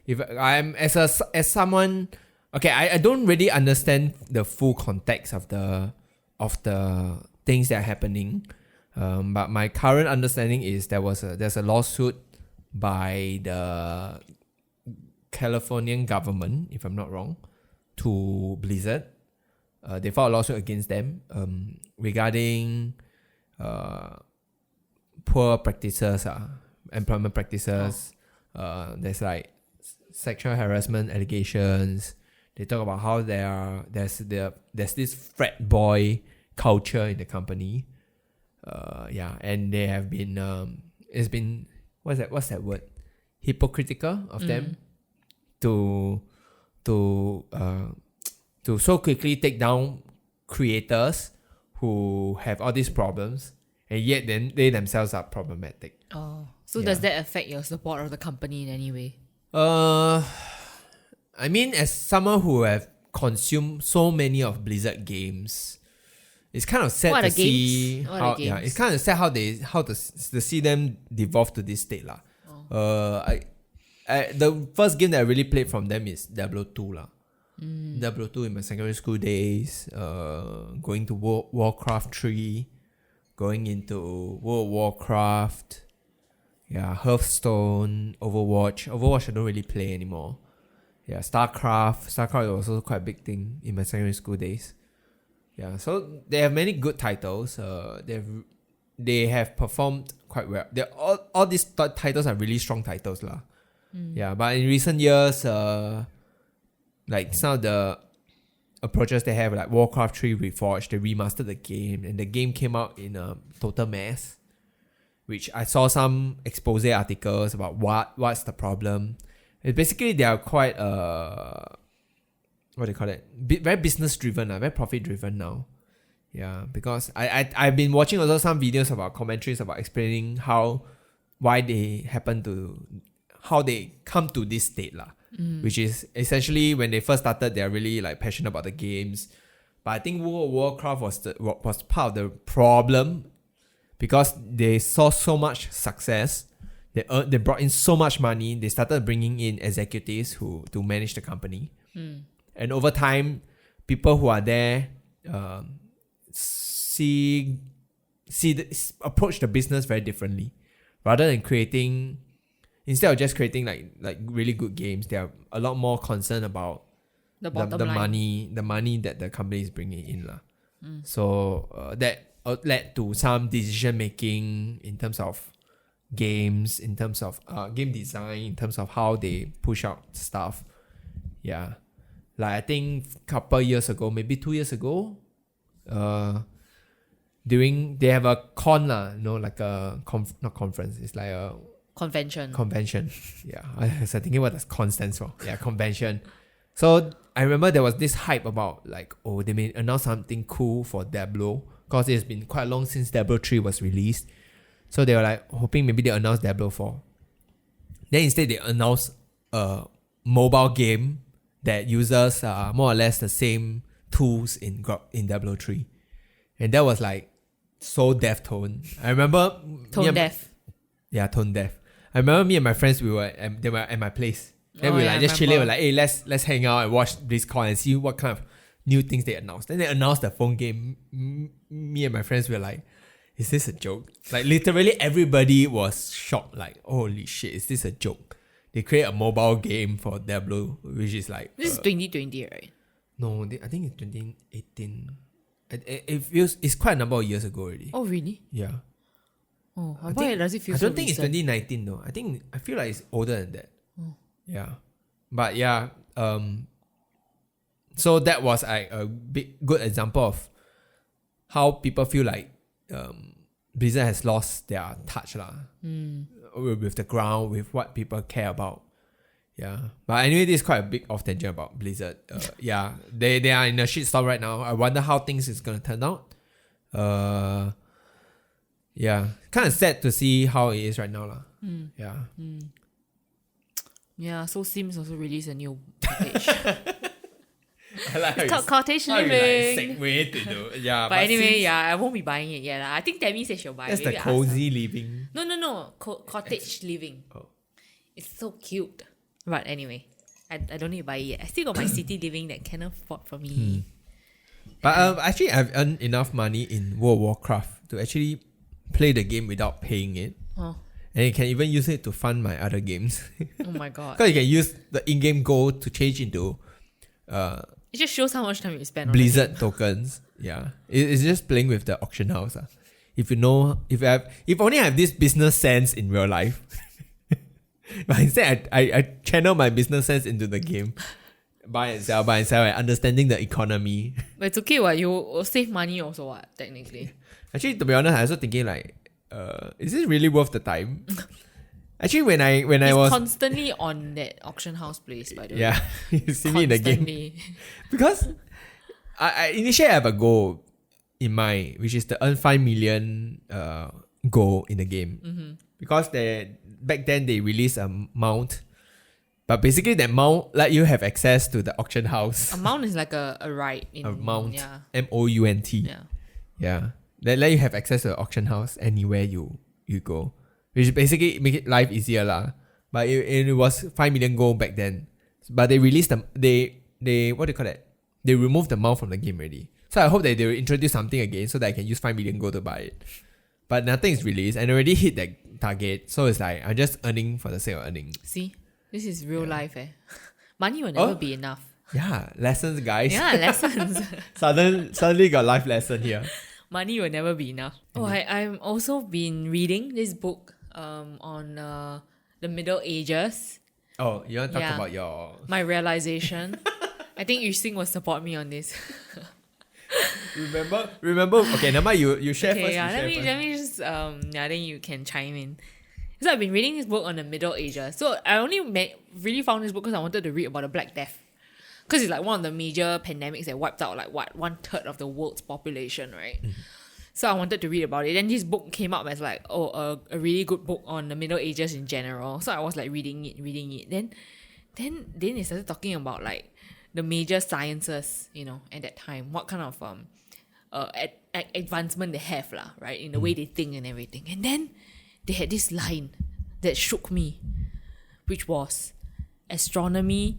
If I'm as someone, okay, I don't really understand the full context of the things that are happening. But my current understanding is there's a lawsuit by the Californian government, if I'm not wrong, to Blizzard. They filed a lawsuit against them regarding poor practices, employment practices. There's like sexual harassment allegations. They talk about how there's this frat boy culture in the company. Yeah, and they have been it's been what's that word? Hypocritical of them to so quickly take down creators who have all these problems, and yet then they themselves are problematic. Oh, so Yeah. does that affect your support of the company in any way? I mean, as someone who have consumed so many of Blizzard games, it's kind of sad What to are see games? What how are yeah, games? it's kind of sad how to see them devolve to this state lah. The first game that I really played from them is Diablo 2 lah. Diablo 2 in my secondary school days, going to Warcraft 3, going into World of Warcraft, yeah, Hearthstone, Overwatch I don't really play anymore. Yeah, StarCraft was also quite a big thing in my secondary school days. Yeah, so they have many good titles. They have performed quite well. All these titles are really strong titles lah. Yeah, but in recent years, like some of the approaches they have, like Warcraft 3 Reforged, they remastered the game, and the game came out in a total mess. Which I saw some expose articles about what's the problem. It's basically they are quite what do you call it? Very business driven, very profit driven now. Yeah, because I've been watching also some videos about commentaries about explaining how why they happen to, how they come to this state lah. Which is essentially when they first started, they're really like passionate about the games. But I think World of Warcraft was part of the problem because they saw so much success. They brought in so much money. They started bringing in executives to manage the company. And over time, people who are there approach the business very differently. Rather than instead of just creating like really good games, they are a lot more concerned about the money that the company is bringing in lah. So that led to some decision making in terms of games, in terms of game design, in terms of how they push out stuff. Yeah, like I think couple years ago, maybe 2 years ago, they have a con lah, like a not conference. It's like a Convention. Yeah, I was thinking what does con stands for. Yeah, convention. So I remember there was this hype about like, oh, they may announce something cool for Diablo because it's been quite long since Diablo 3 was released. So they were like hoping maybe they announce Diablo 4. Then instead they announced a mobile game that uses more or less the same tools in Diablo 3. And that was like so deaf tone. I remember tone deaf. Yeah, tone deaf. I remember me and my friends, they were at my place. Then we were like just chilling. We were like, hey, let's hang out and watch BlizzCon and see what kind of new things they announced. Then they announced the phone game. Me and my friends were like, is this a joke? Like literally everybody was shocked. Like, holy shit, is this a joke? They create a mobile game for Diablo, which is like... This is 2020, right? No, I think it's 2018. It feels... It's quite a number of years ago already. Oh, really? Yeah. Oh, why does it feel I so don't think recent? it's 2019 though. I feel like it's older than that. Oh. Yeah. But yeah, so that was a good example of how people feel like Blizzard has lost their touch with the ground, with what people care about. Yeah. But anyway, this is quite a big off tangent about Blizzard. Yeah, they are in a shitstorm right now. I wonder how things is going to turn out. Yeah, kind of sad to see how it is right now lah. Yeah. Yeah, so Sims also released a new package. I like It's called Cottage how you Living. like segue to do. Yeah, But anyway, Sims, yeah, I won't be buying it yet. I think Tammy said she'll buy it. that's the Maybe I ask her. cozy living. No. Cottage Living. Oh. It's so cute. But anyway, I don't need to buy it yet. I still got my City Living that Kenneth bought for me. But actually, I've earned enough money in World of Warcraft to actually play the game without paying it. Oh. And you can even use it to fund my other games. Oh my god. Because you can use the in-game gold to change into It just shows how much time you spend on Blizzard tokens. Yeah. It's just playing with the auction house. If you only have this business sense in real life. But instead I channel my business sense into the game. Buy and sell, and understanding the economy. But it's okay, what? You will save money also, what? Technically. Actually, to be honest, I was also thinking like, is this really worth the time? Actually, when I was constantly on that auction house place, by the way. yeah, you see me in the game because I initially have a goal in mind, which is to earn 5 million goal in the game because back then they released a mount. But basically that mount let you have access to the auction house. A mount is like a right. A mount. Yeah. MOUNT. Yeah. Yeah. That let you have access to the auction house anywhere you go. Which basically make it life easier lah. But it was 5 million gold back then. But they released them. They what do you call that? They removed the mount from the game already. So I hope that they will introduce something again so that I can use 5 million gold to buy it. But nothing is released and already hit that target. So it's like I'm just earning for the sake of earning. See? This is real life, eh? Money will never be enough. Yeah, lessons, guys. Yeah, lessons. Suddenly got life lesson here. Money will never be enough. Oh, I've also been reading this book on the Middle Ages. Oh, you want to talk about my realization? I think Yu Xing will support me on this. Remember? Okay, Nama, you share Okay, first. yeah. Let me just then you can chime in. So I've been reading this book on the Middle Ages. So I only really found this book because I wanted to read about the Black Death. Because it's like one of the major pandemics that wiped out like 1/3 of the world's population, right? So I wanted to read about it. Then this book came up as like, a really good book on the Middle Ages in general. So I was like reading it. Then they started talking about like the major sciences, at that time. What kind of advancement they have, right? In the way they think and everything. And then they had this line that shook me, which was astronomy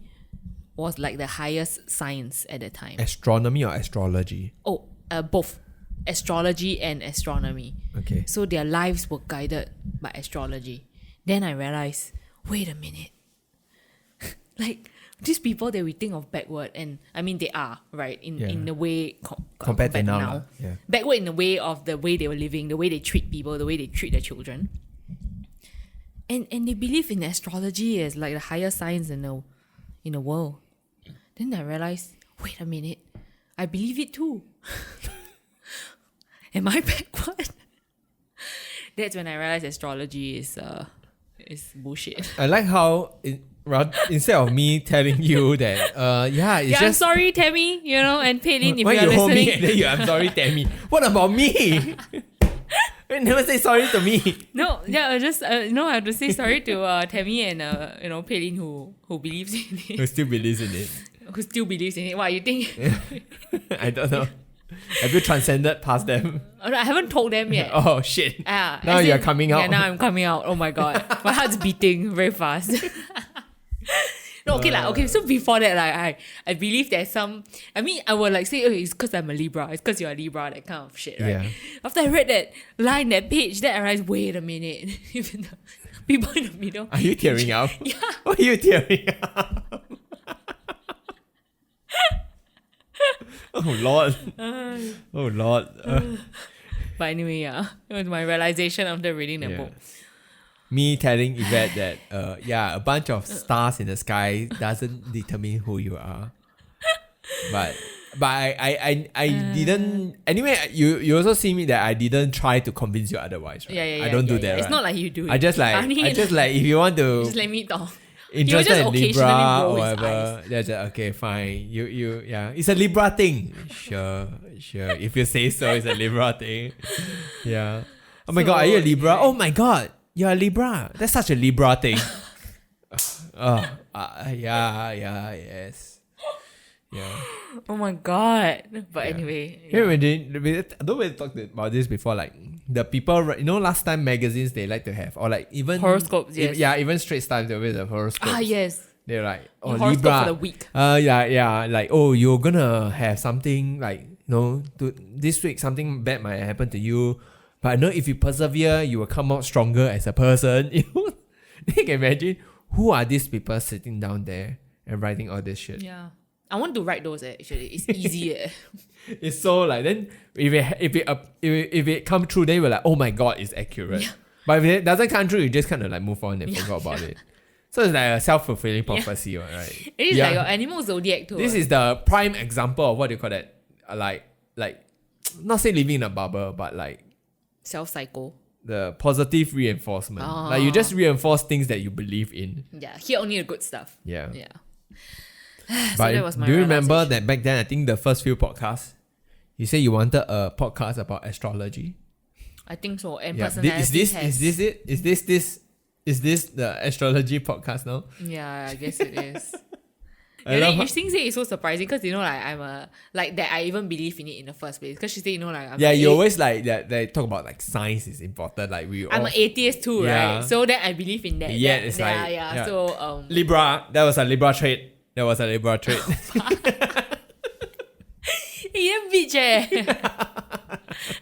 was like the highest science at the time. Astronomy or astrology? Oh, both. Astrology and astronomy. Okay. So their lives were guided by astrology. Then I realized, wait a minute. Like, these people that we think of backward, and I mean they are, right? In the way compared to now. Yeah. Backward in the way of the way they were living, the way they treat people, the way they treat their children. And they believe in astrology as like the higher science in the world. Then I realized, wait a minute, I believe it too. Am I backward? That's when I realized astrology is bullshit. I like how instead of me telling you that, it's I'm sorry, Tammy, and Paylin, if why you're you hold listening. me and then I'm sorry, Tammy. What about me? You never say sorry to me. No, yeah, I just I have to say sorry to Tammy and Paylin who believes in it. Who still believes in it. Who still believes in it? What you think? I don't know. Have you transcended past them? I haven't told them yet. Oh shit. Now you're coming out. Yeah, now I'm coming out. Oh my god. My heart's beating very fast. No, okay, so before that, like, I believe there's some, I mean, I would like say, it's because I'm a Libra, it's because you're a Libra, that kind of shit, right? Yeah. After I read that line, that page, then I realized, wait a minute, even the people in the middle. Are you tearing up? Yeah. Why are you tearing up? Oh Lord. Oh Lord. But anyway, yeah, it was my realization after reading the book. Me telling Yvette that a bunch of stars in the sky doesn't determine who you are. But I didn't. Anyway, you also see me that I didn't try to convince you otherwise, right? Yeah. I don't do that. It's right? not like you do it. I just like if you want to just let me talk. interested in Libra roll or his whatever, eyes. that's just, okay, fine. You it's a Libra thing. Sure. If you say so, it's a Libra thing. Yeah. Oh my god, are you a Libra? Oh my god, you're a Libra. That's such a Libra thing. Yes. Yeah. Oh my god. But anyway. Yeah, I don't really talk about this before. Like the people, last time magazines they like to have, or like even horoscopes. Yes. Even Straits Times they always have horoscopes. Ah, yes. They're like, oh, Horoscope Libra. for the week. Like, oh, you're gonna have something like, this week something bad might happen to you, but if you persevere, you will come out stronger as a person. You can imagine who are these people sitting down there and writing all this shit. Yeah. I want to write those actually. It's easy. It's so like, then if it come true, then we're like, oh my god, it's accurate. Yeah. But if it doesn't come true, you just kind of like move on and forgot about it. So it's like a self-fulfilling prophecy, right? It is like your animal zodiac too. This is the prime example of what do you call that? Like not say living in a bubble, but like self-cycle. The positive reinforcement. Like you just reinforce things that you believe in. Yeah, hear only the good stuff. Yeah. So but that was my do you remember that back then, I think the first few podcasts, you say you wanted a podcast about astrology? I think so. And Is this the astrology podcast now? Yeah, I guess it is. And then Yixing said it's so surprising because I'm that I even believe in it in the first place. Because she said you always like that. They talk about like science is important. Like I'm an atheist too, right? So then I believe in that. Yeah, it's like So Libra. That was a Libra trait. You're a bitch,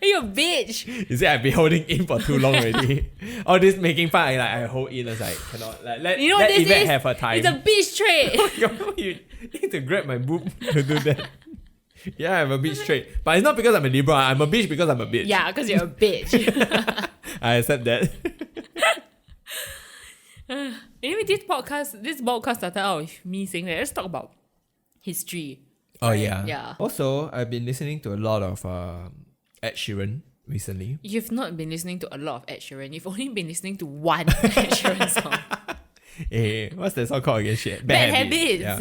You're a bitch. You see, I've been holding in for too long already. All this making fun, I hold in. It's like cannot let Yvette have her time. It's a bitch trait. You need to grab my boob to do that. Yeah, I'm a bitch trait, but it's not because I'm a Libra. I'm a bitch because I'm a bitch. Yeah, because you're a bitch. I accept that. Anyway, this podcast started out with me saying that let's talk about history. Oh yeah. Yeah. Also, I've been listening to a lot of Ed Sheeran recently. You've not been listening to a lot of Ed Sheeran. You've only been listening to one Ed Sheeran song. What's that song called again? Shit. Bad Habits. Yeah.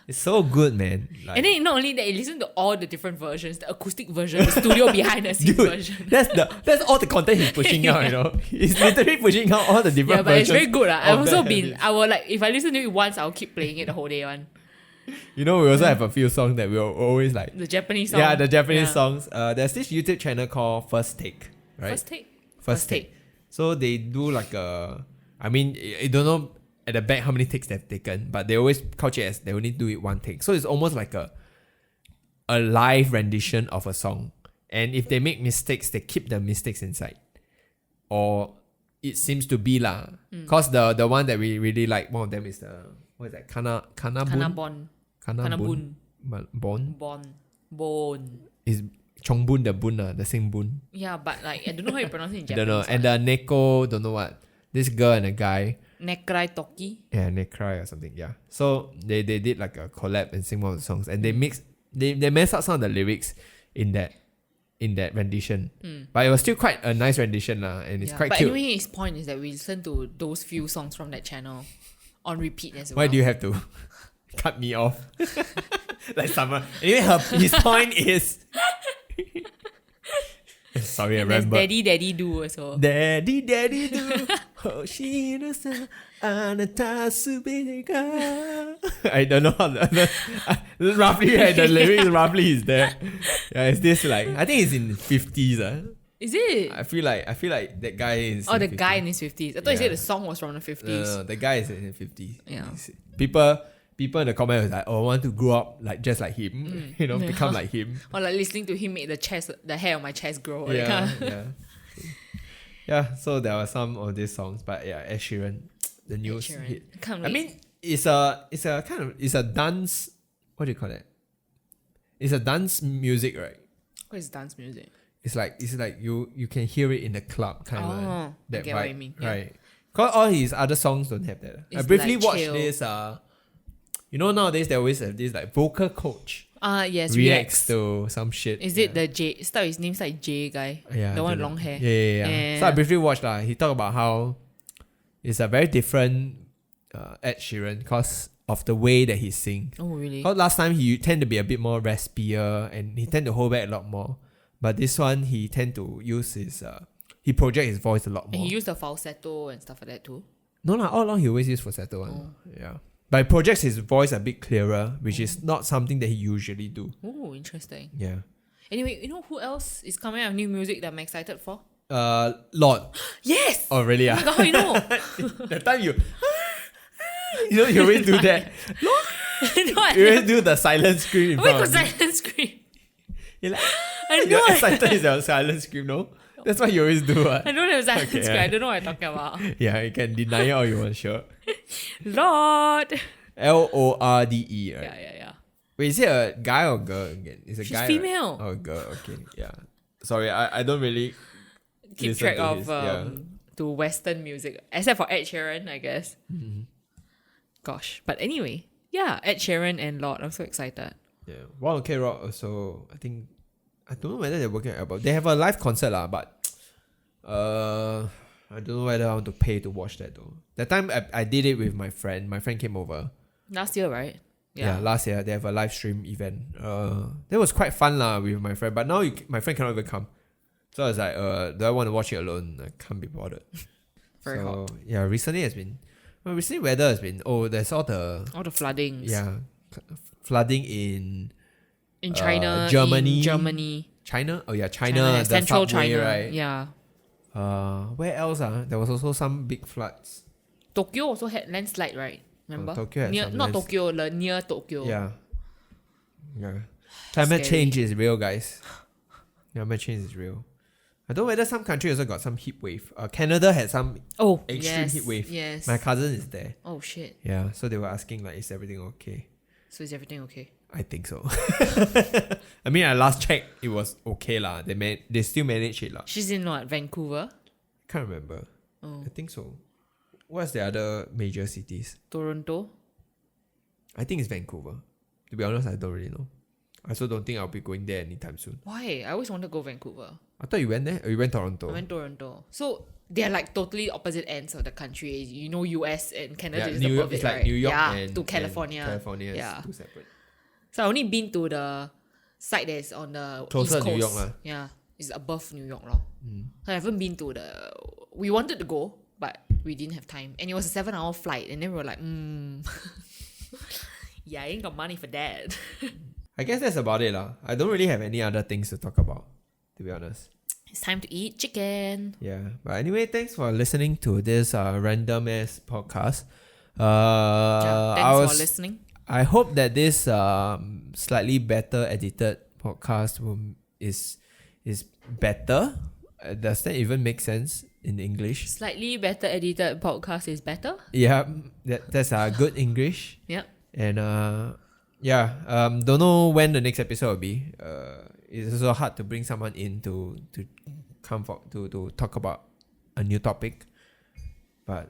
It's so good, man. Like, And then not only that, you listen to all the different versions, the acoustic version, the studio behind the scenes dude, version. that's all the content he's pushing out, you know. He's literally pushing out all the different Yeah, but it's versions. very good. I've of also that been, habits. I will like, if I listen to it once, I'll keep playing it the whole day one. You know, we also have a few songs that we'll always like. The Japanese song. Yeah, the Japanese songs. There's this YouTube channel called First Take, right? First take. So they do like I mean, I don't know at the back how many takes they've taken, but they always couch it as they only do it one take. So it's almost like a live rendition of a song. And if they make mistakes, they keep the mistakes inside. Or it seems to be lah. Cause the one that we really like, one of them is the what is that? Kanabon. Bon. Is Chongbun the bun the same bun. Yeah, but like I don't know how you pronounce it in I Japanese. don't know. And the Neko, don't know what. This girl and a guy. Nekrai Toki. Yeah, Nekrai or something. Yeah. So they did like a collab and sing one of the songs, and they messed up some of the lyrics in that rendition. But it was still quite a nice rendition lah, and it's quite but cute. anyway, his point is that we listen to those few songs from that channel on repeat as well. Why do you have to cut me off? Like summer. Anyway, his point is. Sorry, I There's remember. Daddy Do also. Daddy do. Hoshino-san, anata subete ga. I don't know how roughly right, the lyrics roughly is there. Yeah, it's this like I think it's in 50s. Is it? I feel like that guy is. Oh, the 50s. guy in his 50s. I thought you said the song was from the 50s. No, the guy is in his 50s. Yeah. People in the comment was like, "Oh, I want to grow up like just like him, you know, become like him." Or like listening to him make the hair on my chest grow. Yeah, yeah. So there were some of these songs, but yeah, Ed Sheeran, the news hit. I mean, it's a dance. What do you call it? It's a dance music, right? What is dance music? It's like you can hear it in the club kind of I get what you mean. Yeah. right? Cause all his other songs don't have that. I It's briefly like watched chill. this. You know nowadays they always have this like vocal coach Yes, reacts to some shit. Is it the J? Start his name's like J guy. Yeah, The one with I don't know. long hair. Yeah. So I briefly watched He talked about how it's a very different Ed Sheeran because of the way that he sings. Oh really? Because last time he tend to be a bit more raspier and he tend to hold back a lot more. But this one he tend to use his he project his voice a lot more. And he used the falsetto and stuff like that too. No, all along he always use falsetto one. Yeah. But he projects his voice a bit clearer, which is not something that he usually do. Oh, interesting. Yeah. Anyway, you know who else is coming out with new music that I'm excited for? Lord. Yes! Oh really? Oh my god, how you know? That time you you always do that. Lord. No, You always do the silent scream in Wait, front got of me. silent screen. You're like, I know. your excited is your silent scream, no? That's what you always do. I don't have silent Okay, screen. yeah. I don't know what I'm talking about. Yeah, you can deny it all you want, sure. Lord. Lorde, right? Yeah. Wait, is it a guy or girl again? It's a She's guy. female. Right? Oh, girl. Okay, yeah. Sorry, I don't really Keep listen track to of his, to Western music, except for Ed Sheeran, I guess. Gosh, but anyway, yeah, Ed Sheeran and Lord. I'm so excited. Yeah. Wow, OK Rock also. I think I don't know whether they're working on album. They have a live concert lah, but I don't know whether I want to pay to watch that though. That time I did it with my friend. My friend came over. Last year, right? Yeah, last year they have a live stream event. That was quite fun lah with my friend. But now my friend cannot even come. So I was like, do I want to watch it alone? I can't be bothered. Very hot. Yeah, recently weather has been there's all the floodings. yeah flooding in China, Germany. in Germany, China. Oh yeah, China, the central subway, China, right? Yeah. Where else? There was also some big floods. Tokyo also had landslide, right? Remember? Tokyo had some not Tokyo, near Tokyo. Yeah. Climate Scary. change is real, guys. Climate change is real. I don't know whether some country also got some heat wave. Canada had some extreme heat wave. Yes. My cousin is there. Oh shit. Yeah, so they were asking like, is everything okay? So is everything okay? I think so. I mean, I last checked, it was okay lah. They still managed it lah. She's in what? Vancouver? Can't remember. Oh. I think so. What's the other major cities? Toronto? I think it's Vancouver. To be honest, I don't really know. I also don't think I'll be going there anytime soon. Why? I always wanted to go Vancouver. I thought you went there? Or you went Toronto? I went Toronto. So they're like totally opposite ends of the country. You know, US and Canada is New York, above it's it, like right? New York yeah, and to California. And California yeah. is two separate. So I only been to the side that is on the Closer East to Coast. New York lah. Yeah, it's above New York. So I haven't been to the... We wanted to go, but we didn't have time. And it was a 7-hour flight. And then we were like, yeah, I ain't got money for that. I guess that's about it lah. I don't really have any other things to talk about, to be honest. It's time to eat chicken. Yeah, but anyway, thanks for listening to this randomness podcast. Thanks for listening. I hope that this slightly better edited podcast is better. Does that even make sense in English? Slightly better edited podcast is better. Yeah, that's good English. Yep. And don't know when the next episode will be. It's also hard to bring someone in to come to talk about a new topic. But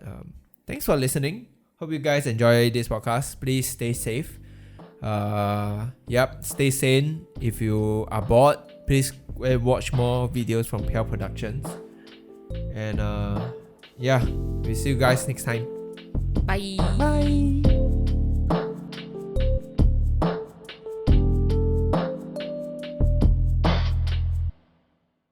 thanks for listening. Hope you guys enjoy this podcast. Please stay safe. Stay sane. If you are bored, please watch more videos from Pale Productions. And we'll see you guys next time. Bye. Bye.